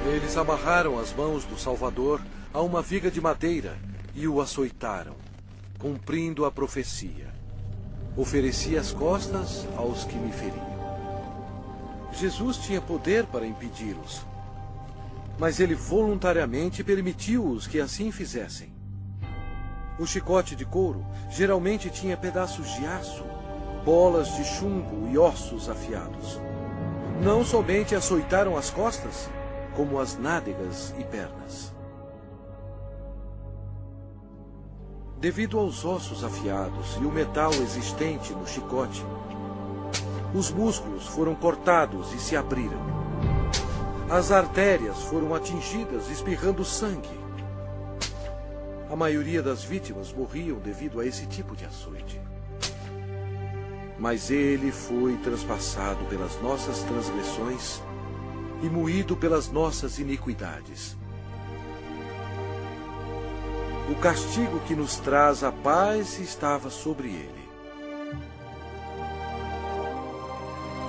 Eles amarraram as mãos do Salvador a uma viga de madeira e o açoitaram, cumprindo a profecia: Ofereci as costas aos que me feriam. Jesus tinha poder para impedi-los, mas ele voluntariamente permitiu-os que assim fizessem. O chicote de couro geralmente tinha pedaços de aço, bolas de chumbo e ossos afiados. Não somente açoitaram as costas, como as nádegas e pernas. Devido aos ossos afiados e o metal existente no chicote, os músculos foram cortados e se abriram. As artérias foram atingidas, espirrando sangue. A maioria das vítimas morriam devido a esse tipo de açoite. Mas ele foi transpassado pelas nossas transgressões e moído pelas nossas iniquidades. O castigo que nos traz a paz estava sobre ele.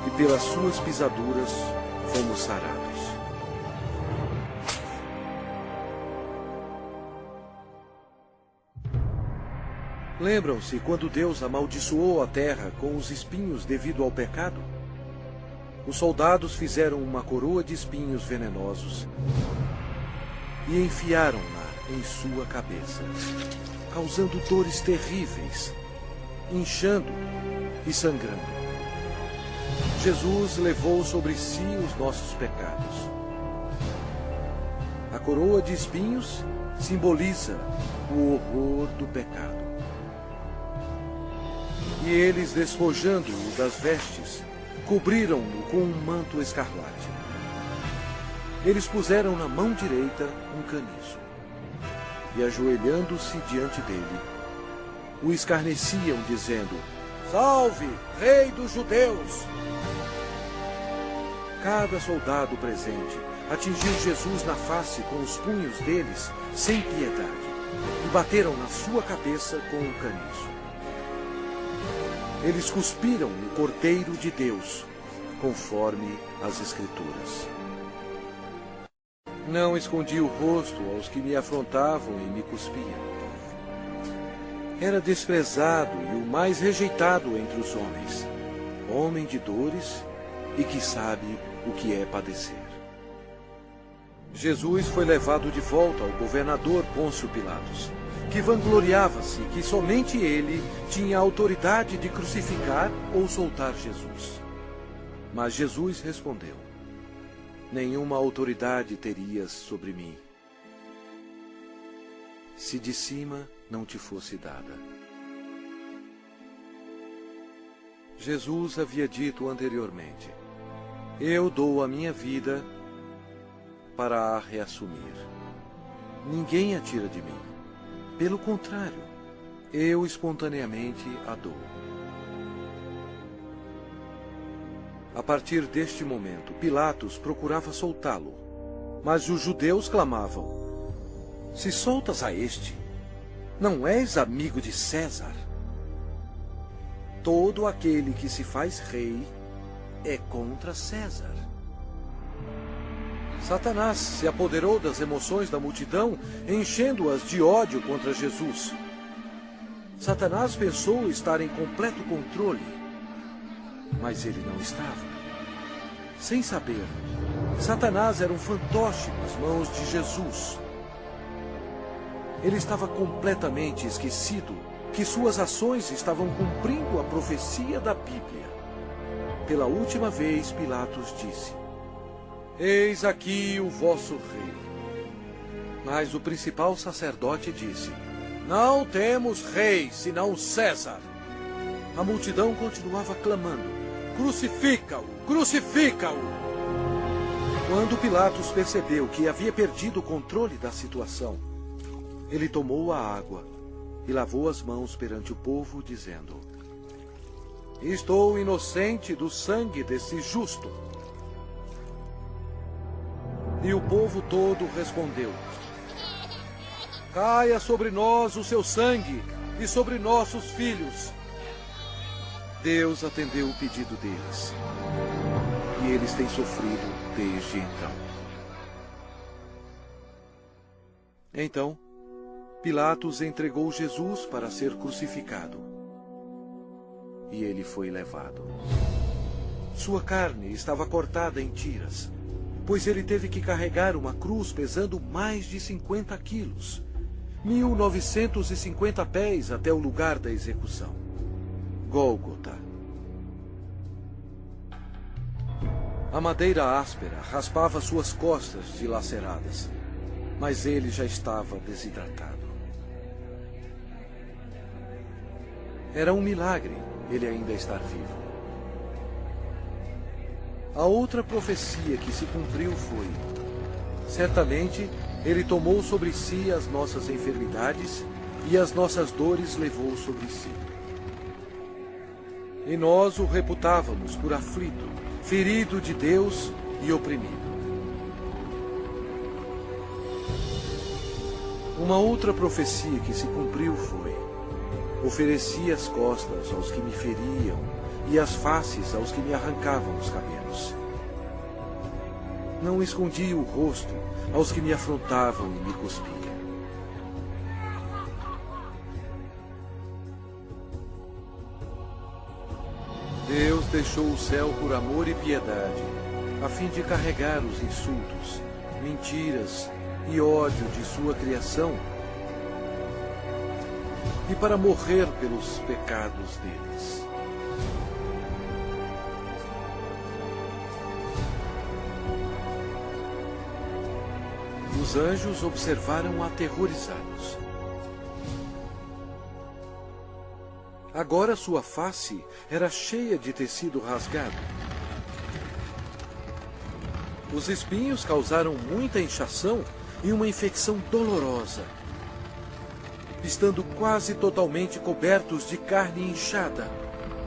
E pelas suas pisaduras fomos sarados. Lembram-se quando Deus amaldiçoou a terra com os espinhos devido ao pecado? Os soldados fizeram uma coroa de espinhos venenosos e enfiaram-na em sua cabeça, causando dores terríveis, inchando e sangrando. Jesus levou sobre si os nossos pecados. A coroa de espinhos simboliza o horror do pecado. E eles, despojando-o das vestes, cobriram-no com um manto escarlate. Eles puseram na mão direita um caniço. E, ajoelhando-se diante dele, o escarneciam, dizendo: Salve, Rei dos Judeus! Cada soldado presente atingiu Jesus na face com os punhos deles, sem piedade, e bateram na sua cabeça com o caniço. Eles cuspiram o Cordeiro de Deus, conforme as Escrituras. Não escondi o rosto aos que me afrontavam e me cuspiam. Era desprezado e o mais rejeitado entre os homens, homem de dores e que sabe o que é padecer. Jesus foi levado de volta ao governador Pôncio Pilatos, que vangloriava-se que somente ele tinha a autoridade de crucificar ou soltar Jesus. Mas Jesus respondeu: nenhuma autoridade terias sobre mim, se de cima não te fosse dada. Jesus havia dito anteriormente: eu dou a minha vida para a reassumir. Ninguém a tira de mim. Pelo contrário, eu espontaneamente a dou. A partir deste momento, Pilatos procurava soltá-lo, mas os judeus clamavam: se soltas a este, não és amigo de César? Todo aquele que se faz rei é contra César. Satanás se apoderou das emoções da multidão, enchendo-as de ódio contra Jesus. Satanás pensou estar em completo controle, mas ele não estava. Sem saber, Satanás era um fantoche nas mãos de Jesus. Ele estava completamente esquecido que suas ações estavam cumprindo a profecia da Bíblia. Pela última vez, Pilatos disse: eis aqui o vosso rei. Mas o principal sacerdote disse: não temos rei, senão César. A multidão continuava clamando: crucifica-o, crucifica-o! Quando Pilatos percebeu que havia perdido o controle da situação, ele tomou a água e lavou as mãos perante o povo, dizendo: estou inocente do sangue desse justo. E o povo todo respondeu: caia sobre nós o seu sangue e sobre nossos filhos. Deus atendeu o pedido deles, e eles têm sofrido desde então. Então, Pilatos entregou Jesus para ser crucificado, e ele foi levado. Sua carne estava cortada em tiras, pois ele teve que carregar uma cruz pesando mais de 50 quilos, 1950 pés até o lugar da execução, Gólgota. A madeira áspera raspava suas costas dilaceradas, mas ele já estava desidratado. Era um milagre ele ainda estar vivo. A outra profecia que se cumpriu foi: certamente ele tomou sobre si as nossas enfermidades e as nossas dores levou sobre si. E nós o reputávamos por aflito, ferido de Deus e oprimido. Uma outra profecia que se cumpriu foi: ofereci as costas aos que me feriam e as faces aos que me arrancavam os cabelos. Não escondi o rosto aos que me afrontavam e me cuspiam. Deus deixou o céu por amor e piedade, a fim de carregar os insultos, mentiras e ódio de sua criação, e para morrer pelos pecados deles. Os anjos observaram aterrorizados. Agora sua face era cheia de tecido rasgado. Os espinhos causaram muita inchação e uma infecção dolorosa, estando quase totalmente cobertos de carne inchada.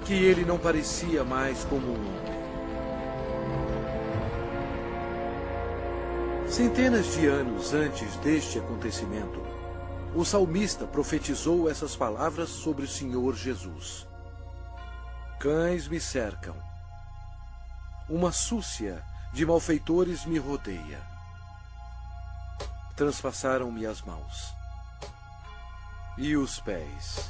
que ele não parecia mais como um homem. Centenas de anos antes deste acontecimento, o salmista profetizou essas palavras sobre o Senhor Jesus. Cães me cercam. Uma súcia de malfeitores me rodeia. Transpassaram-me as mãos e os pés.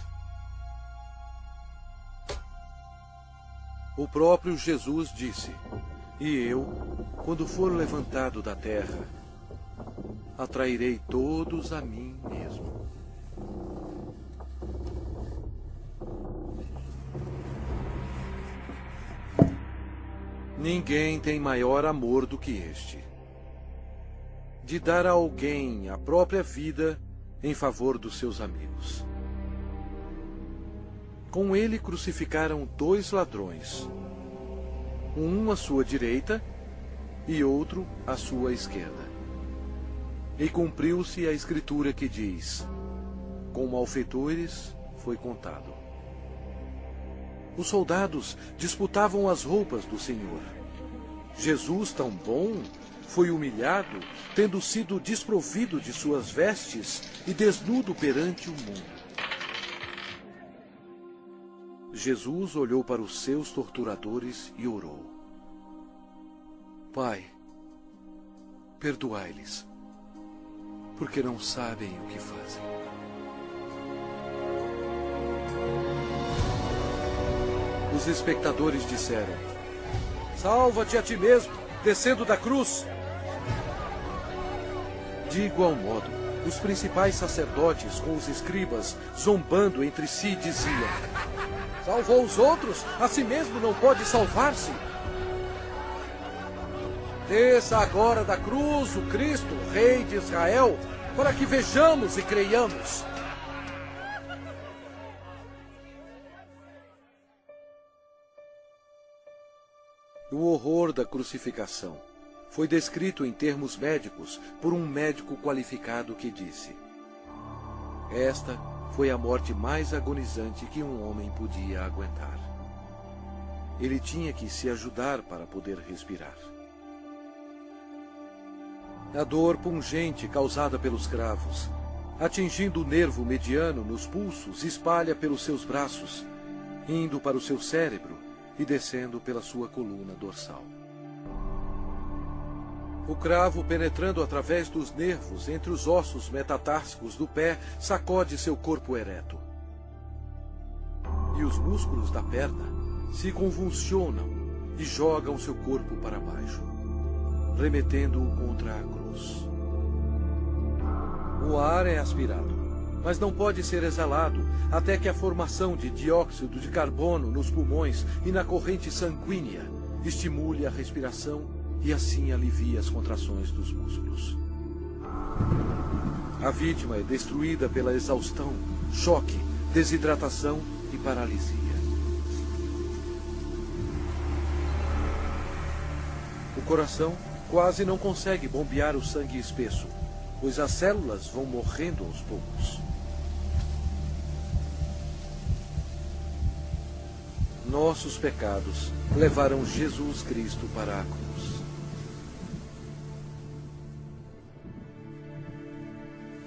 O próprio Jesus disse: e eu, quando for levantado da terra, atrairei todos a mim mesmo. Ninguém tem maior amor do que este, de dar a alguém a própria vida em favor dos seus amigos. Com ele crucificaram 2 ladrões, um à sua direita e outro à sua esquerda. E cumpriu-se a escritura que diz: com malfeitores foi contado. Os soldados disputavam as roupas do Senhor. Jesus, tão bom, foi humilhado, tendo sido desprovido de suas vestes e desnudo perante o mundo. Jesus olhou para os seus torturadores e orou: Pai, perdoai-lhes, porque não sabem o que fazem. Os espectadores disseram: salva-te a ti mesmo, descendo da cruz. De igual modo, os principais sacerdotes com os escribas, zombando entre si, diziam: salvou os outros, a si mesmo não pode salvar-se. Desça agora da cruz o Cristo, Rei de Israel, para que vejamos e creiamos. O horror da crucificação foi descrito em termos médicos por um médico qualificado que disse: esta foi a morte mais agonizante que um homem podia aguentar. Ele tinha que se ajudar para poder respirar. A dor pungente causada pelos cravos, atingindo o nervo mediano nos pulsos, espalha pelos seus braços, indo para o seu cérebro e descendo pela sua coluna dorsal. O cravo, penetrando através dos nervos entre os ossos metatársicos do pé, sacode seu corpo ereto. E os músculos da perna se convulsionam e jogam seu corpo para baixo, remetendo-o contra a cruz. O ar é aspirado, mas não pode ser exalado até que a formação de dióxido de carbono nos pulmões e na corrente sanguínea estimule a respiração e assim alivie as contrações dos músculos. A vítima é destruída pela exaustão, choque, desidratação e paralisia. O coração quase não consegue bombear o sangue espesso, pois as células vão morrendo aos poucos. Nossos pecados levaram Jesus Cristo para a cruz.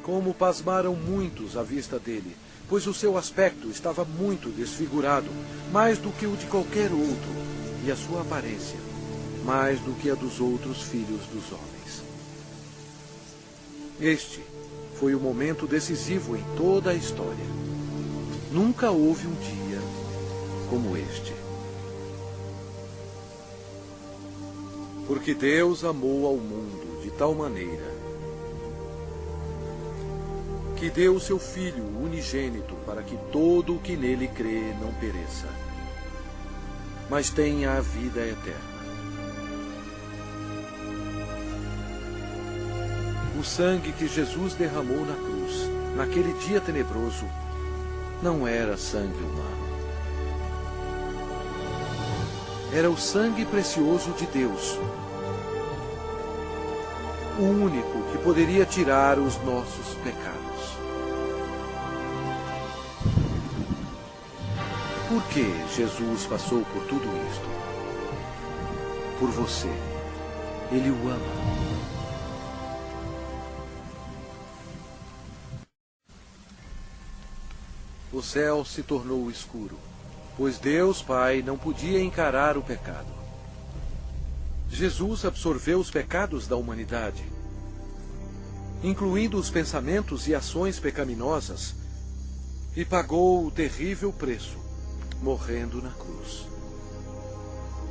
Como pasmaram muitos à vista dele, pois o seu aspecto estava muito desfigurado, mais do que o de qualquer outro, e a sua aparência, mais do que a dos outros filhos dos homens. Este foi o momento decisivo em toda a história. Nunca houve um dia como este. Porque Deus amou ao mundo de tal maneira que deu o seu Filho unigênito para que todo o que nele crê não pereça, mas tenha a vida eterna. O sangue que Jesus derramou na cruz, naquele dia tenebroso, não era sangue humano. Era o sangue precioso de Deus, o único que poderia tirar os nossos pecados. Por que Jesus passou por tudo isto? Por você. Ele o ama. O céu se tornou escuro, pois Deus Pai não podia encarar o pecado. Jesus absorveu os pecados da humanidade, incluindo os pensamentos e ações pecaminosas, e pagou o terrível preço, morrendo na cruz.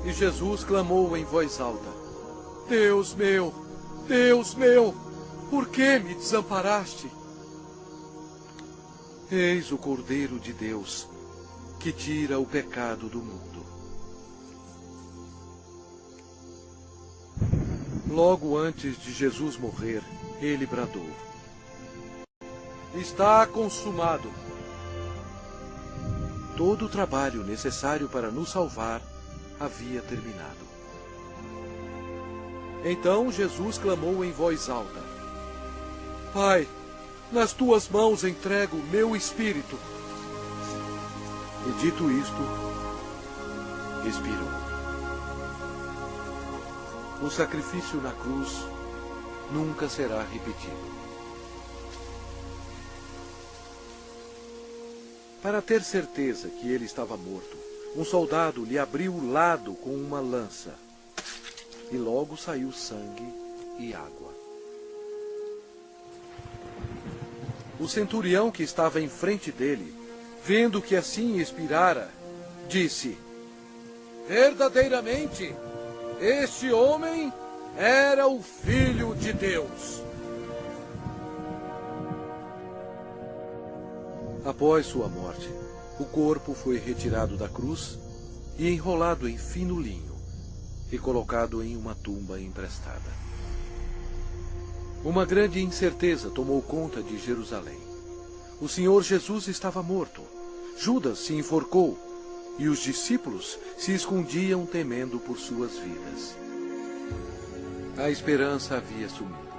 E Jesus clamou em voz alta: Deus meu, por que me desamparaste? Eis o Cordeiro de Deus, que tira o pecado do mundo. Logo antes de Jesus morrer, ele bradou: Está consumado. Todo o trabalho necessário para nos salvar havia terminado. Então Jesus clamou em voz alta: Pai, nas tuas mãos entrego o meu espírito. E dito isto, expirou. O sacrifício na cruz nunca será repetido. Para ter certeza que ele estava morto, um soldado lhe abriu o lado com uma lança, e logo saiu sangue e água. O centurião que estava em frente dele, vendo que assim expirara, disse: Verdadeiramente, este homem era o Filho de Deus. Após sua morte, o corpo foi retirado da cruz e enrolado em fino linho e colocado em uma tumba emprestada. Uma grande incerteza tomou conta de Jerusalém. O Senhor Jesus estava morto. Judas se enforcou e os discípulos se escondiam temendo por suas vidas. A esperança havia sumido.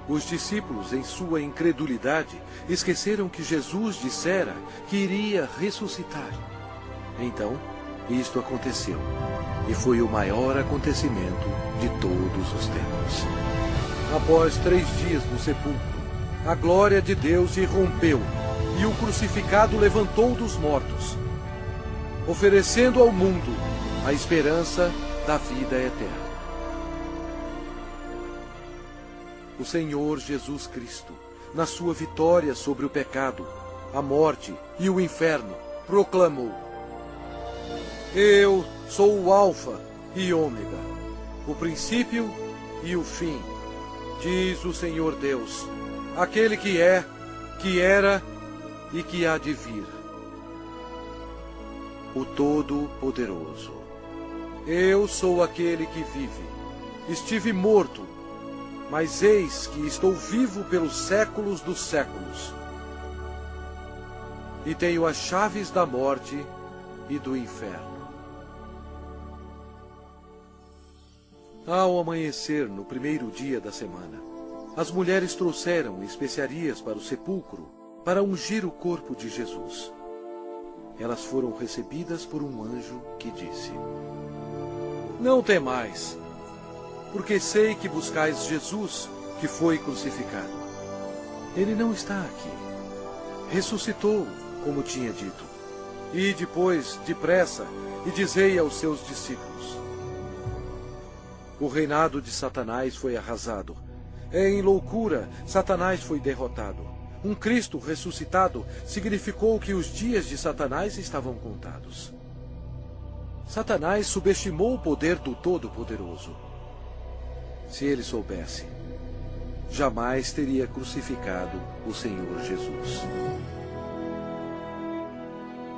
Os discípulos, em sua incredulidade, esqueceram que Jesus dissera que iria ressuscitar. Então, isto aconteceu, e foi o maior acontecimento de todos os tempos. Após 3 dias no sepulcro, a glória de Deus irrompeu, e o crucificado levantou dos mortos, oferecendo ao mundo a esperança da vida eterna. O Senhor Jesus Cristo, na sua vitória sobre o pecado, a morte e o inferno, proclamou: Eu sou o Alfa e Ômega, o princípio e o fim, diz o Senhor Deus, aquele que é, que era e que há de vir, o Todo-Poderoso. Eu sou aquele que vive. Estive morto, mas eis que estou vivo pelos séculos dos séculos. E tenho as chaves da morte e do inferno. Ao amanhecer, no primeiro dia da semana, as mulheres trouxeram especiarias para o sepulcro para ungir o corpo de Jesus. Elas foram recebidas por um anjo que disse: Não temais, porque sei que buscais Jesus, que foi crucificado. Ele não está aqui. Ressuscitou, como tinha dito. E depois, depressa, e dizei aos seus discípulos: O reinado de Satanás foi arrasado. Em loucura, Satanás foi derrotado. Um Cristo ressuscitado significou que os dias de Satanás estavam contados. Satanás subestimou o poder do Todo-Poderoso. Se ele soubesse, jamais teria crucificado o Senhor Jesus.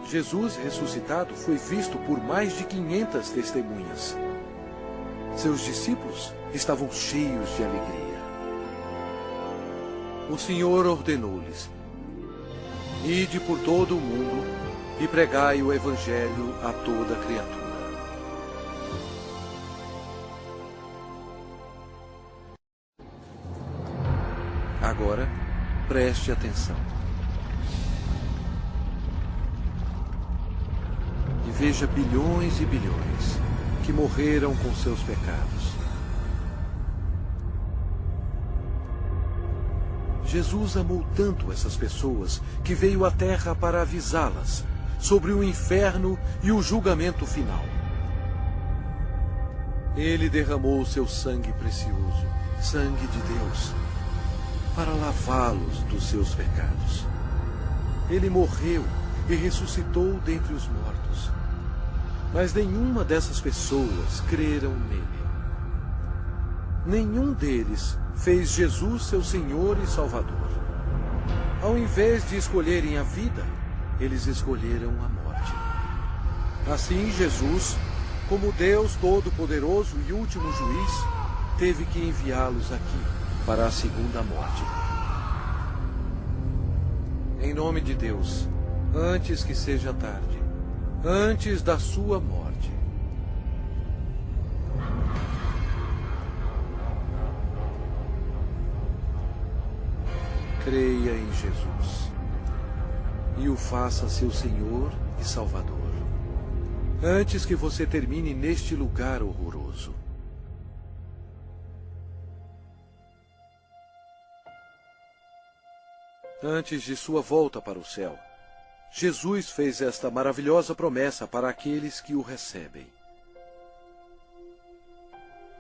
Jesus ressuscitado foi visto por mais de 500 testemunhas. Seus discípulos estavam cheios de alegria. O Senhor ordenou-lhes: Ide por todo o mundo e pregai o Evangelho a toda criatura. Agora, preste atenção. e veja bilhões e bilhões que morreram com seus pecados. Jesus amou tanto essas pessoas que veio à Terra para avisá-las sobre o inferno e o julgamento final. Ele derramou seu sangue precioso, sangue de Deus, para lavá-los dos seus pecados. Ele morreu e ressuscitou dentre os mortos. Mas nenhuma dessas pessoas creram nele. Nenhum deles fez Jesus seu Senhor e Salvador. Ao invés de escolherem a vida, eles escolheram a morte. Assim, Jesus, como Deus Todo-Poderoso e último juiz, teve que enviá-los aqui para a segunda morte. Em nome de Deus, antes que seja tarde, antes da sua morte, creia em Jesus e o faça seu Senhor e Salvador, antes que você termine neste lugar horroroso. Antes de sua volta para o céu, Jesus fez esta maravilhosa promessa para aqueles que o recebem.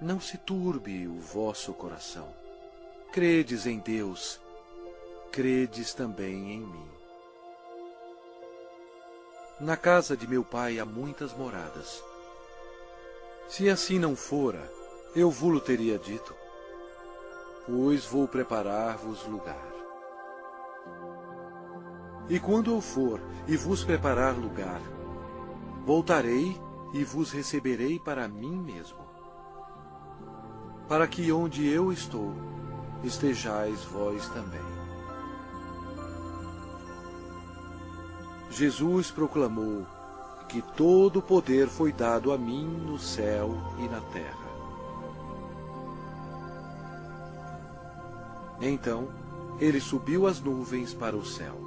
Não se turbe o vosso coração. Credes em Deus, credes também em mim. Na casa de meu Pai há muitas moradas. Se assim não fora, eu vou-lo teria dito, pois vou preparar-vos lugar. E quando eu for e vos preparar lugar, voltarei e vos receberei para mim mesmo, para que onde eu estou, estejais vós também. Jesus proclamou que todo o poder foi dado a mim no céu e na terra. Então, ele subiu as nuvens para o céu.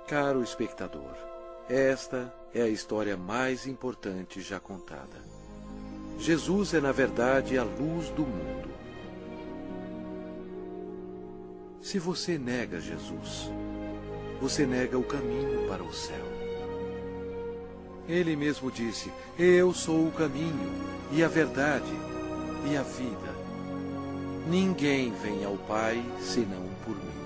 Caro espectador, esta é a história mais importante já contada. Jesus é, na verdade, a luz do mundo. Se você nega Jesus, você nega o caminho para o céu. Ele mesmo disse: eu sou o caminho, e a verdade, e a vida. Ninguém vem ao Pai senão por mim.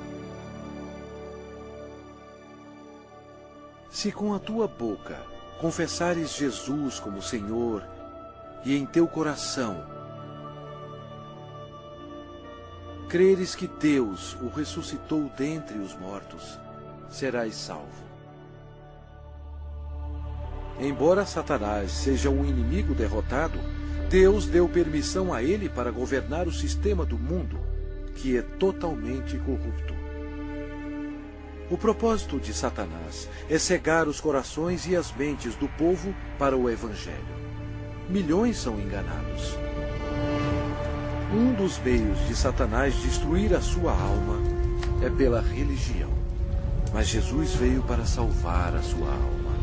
Se com a tua boca confessares Jesus como Senhor e em teu coração creres que Deus o ressuscitou dentre os mortos, serás salvo. Embora Satanás seja um inimigo derrotado, Deus deu permissão a ele para governar o sistema do mundo, que é totalmente corrupto. O propósito de Satanás é cegar os corações e as mentes do povo para o Evangelho. Milhões são enganados. Um dos meios de Satanás destruir a sua alma é pela religião. Mas Jesus veio para salvar a sua alma.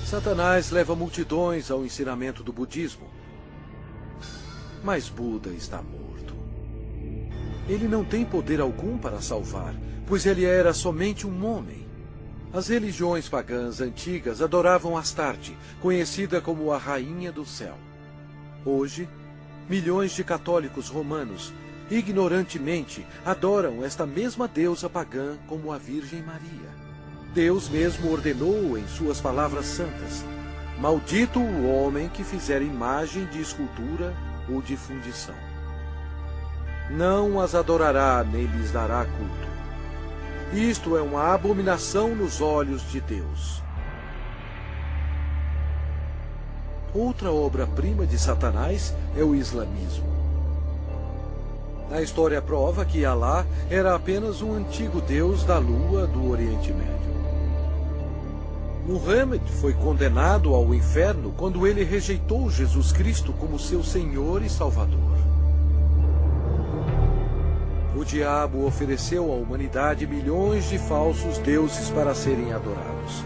Satanás leva multidões ao ensinamento do budismo. Mas Buda está morto. Ele não tem poder algum para salvar, pois ele era somente um homem. As religiões pagãs antigas adoravam Astarte, conhecida como a Rainha do Céu. Hoje, milhões de católicos romanos, ignorantemente, adoram esta mesma deusa pagã como a Virgem Maria. Deus mesmo ordenou em suas palavras santas: maldito o homem que fizer imagem de escultura ou de fundição. Não as adorará nem lhes dará culto. Isto é uma abominação nos olhos de Deus. Outra obra-prima de Satanás é o islamismo. A história prova que Alá era apenas um antigo deus da lua do Oriente Médio. Muhammad foi condenado ao inferno quando ele rejeitou Jesus Cristo como seu Senhor e Salvador. O diabo ofereceu à humanidade milhões de falsos deuses para serem adorados.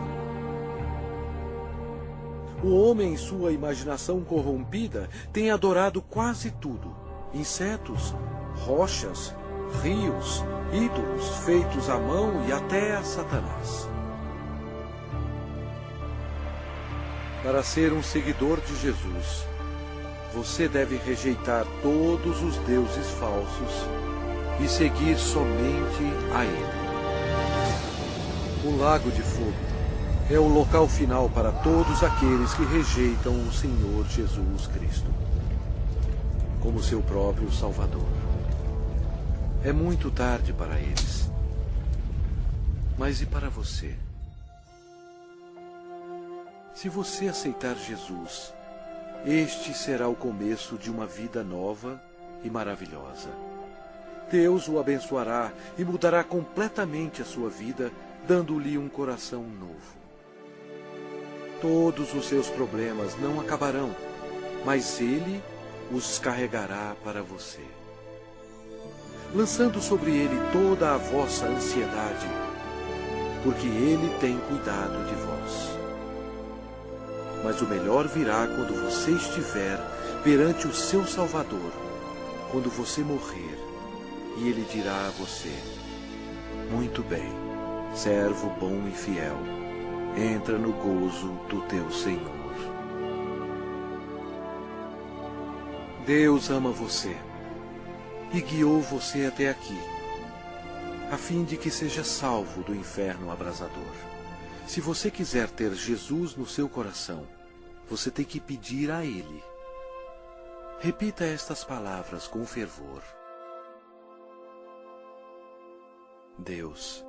O homem, em sua imaginação corrompida, tem adorado quase tudo: insetos, rochas, rios, ídolos feitos à mão e até a Satanás. Para ser um seguidor de Jesus, você deve rejeitar todos os deuses falsos e seguir somente a Ele. O Lago de Fogo é o local final para todos aqueles que rejeitam o Senhor Jesus Cristo como seu próprio Salvador. É muito tarde para eles. Mas e para você? Se você aceitar Jesus, este será o começo de uma vida nova e maravilhosa. Deus o abençoará e mudará completamente a sua vida, dando-lhe um coração novo. Todos os seus problemas não acabarão, mas Ele os carregará para você, lançando sobre Ele toda a vossa ansiedade, porque Ele tem cuidado de vós. Mas o melhor virá quando você estiver perante o seu Salvador, quando você morrer, e Ele dirá a você: muito bem, servo bom e fiel, entra no gozo do teu Senhor. Deus ama você e guiou você até aqui, a fim de que seja salvo do inferno abrasador. Se você quiser ter Jesus no seu coração, você tem que pedir a Ele. Repita estas palavras com fervor: Deus,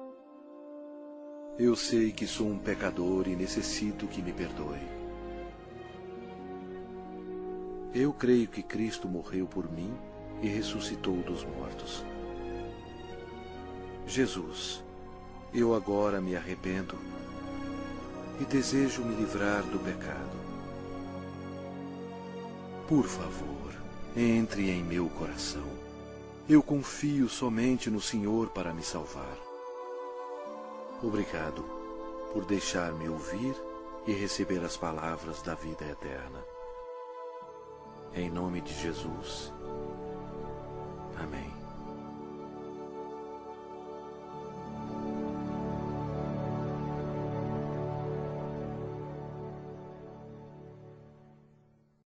eu sei que sou um pecador e necessito que me perdoe. Eu creio que Cristo morreu por mim e ressuscitou dos mortos. Jesus, eu agora me arrependo e desejo me livrar do pecado. Por favor, entre em meu coração. Eu confio somente no Senhor para me salvar. Obrigado por deixar-me ouvir e receber as palavras da vida eterna. Em nome de Jesus. Amém.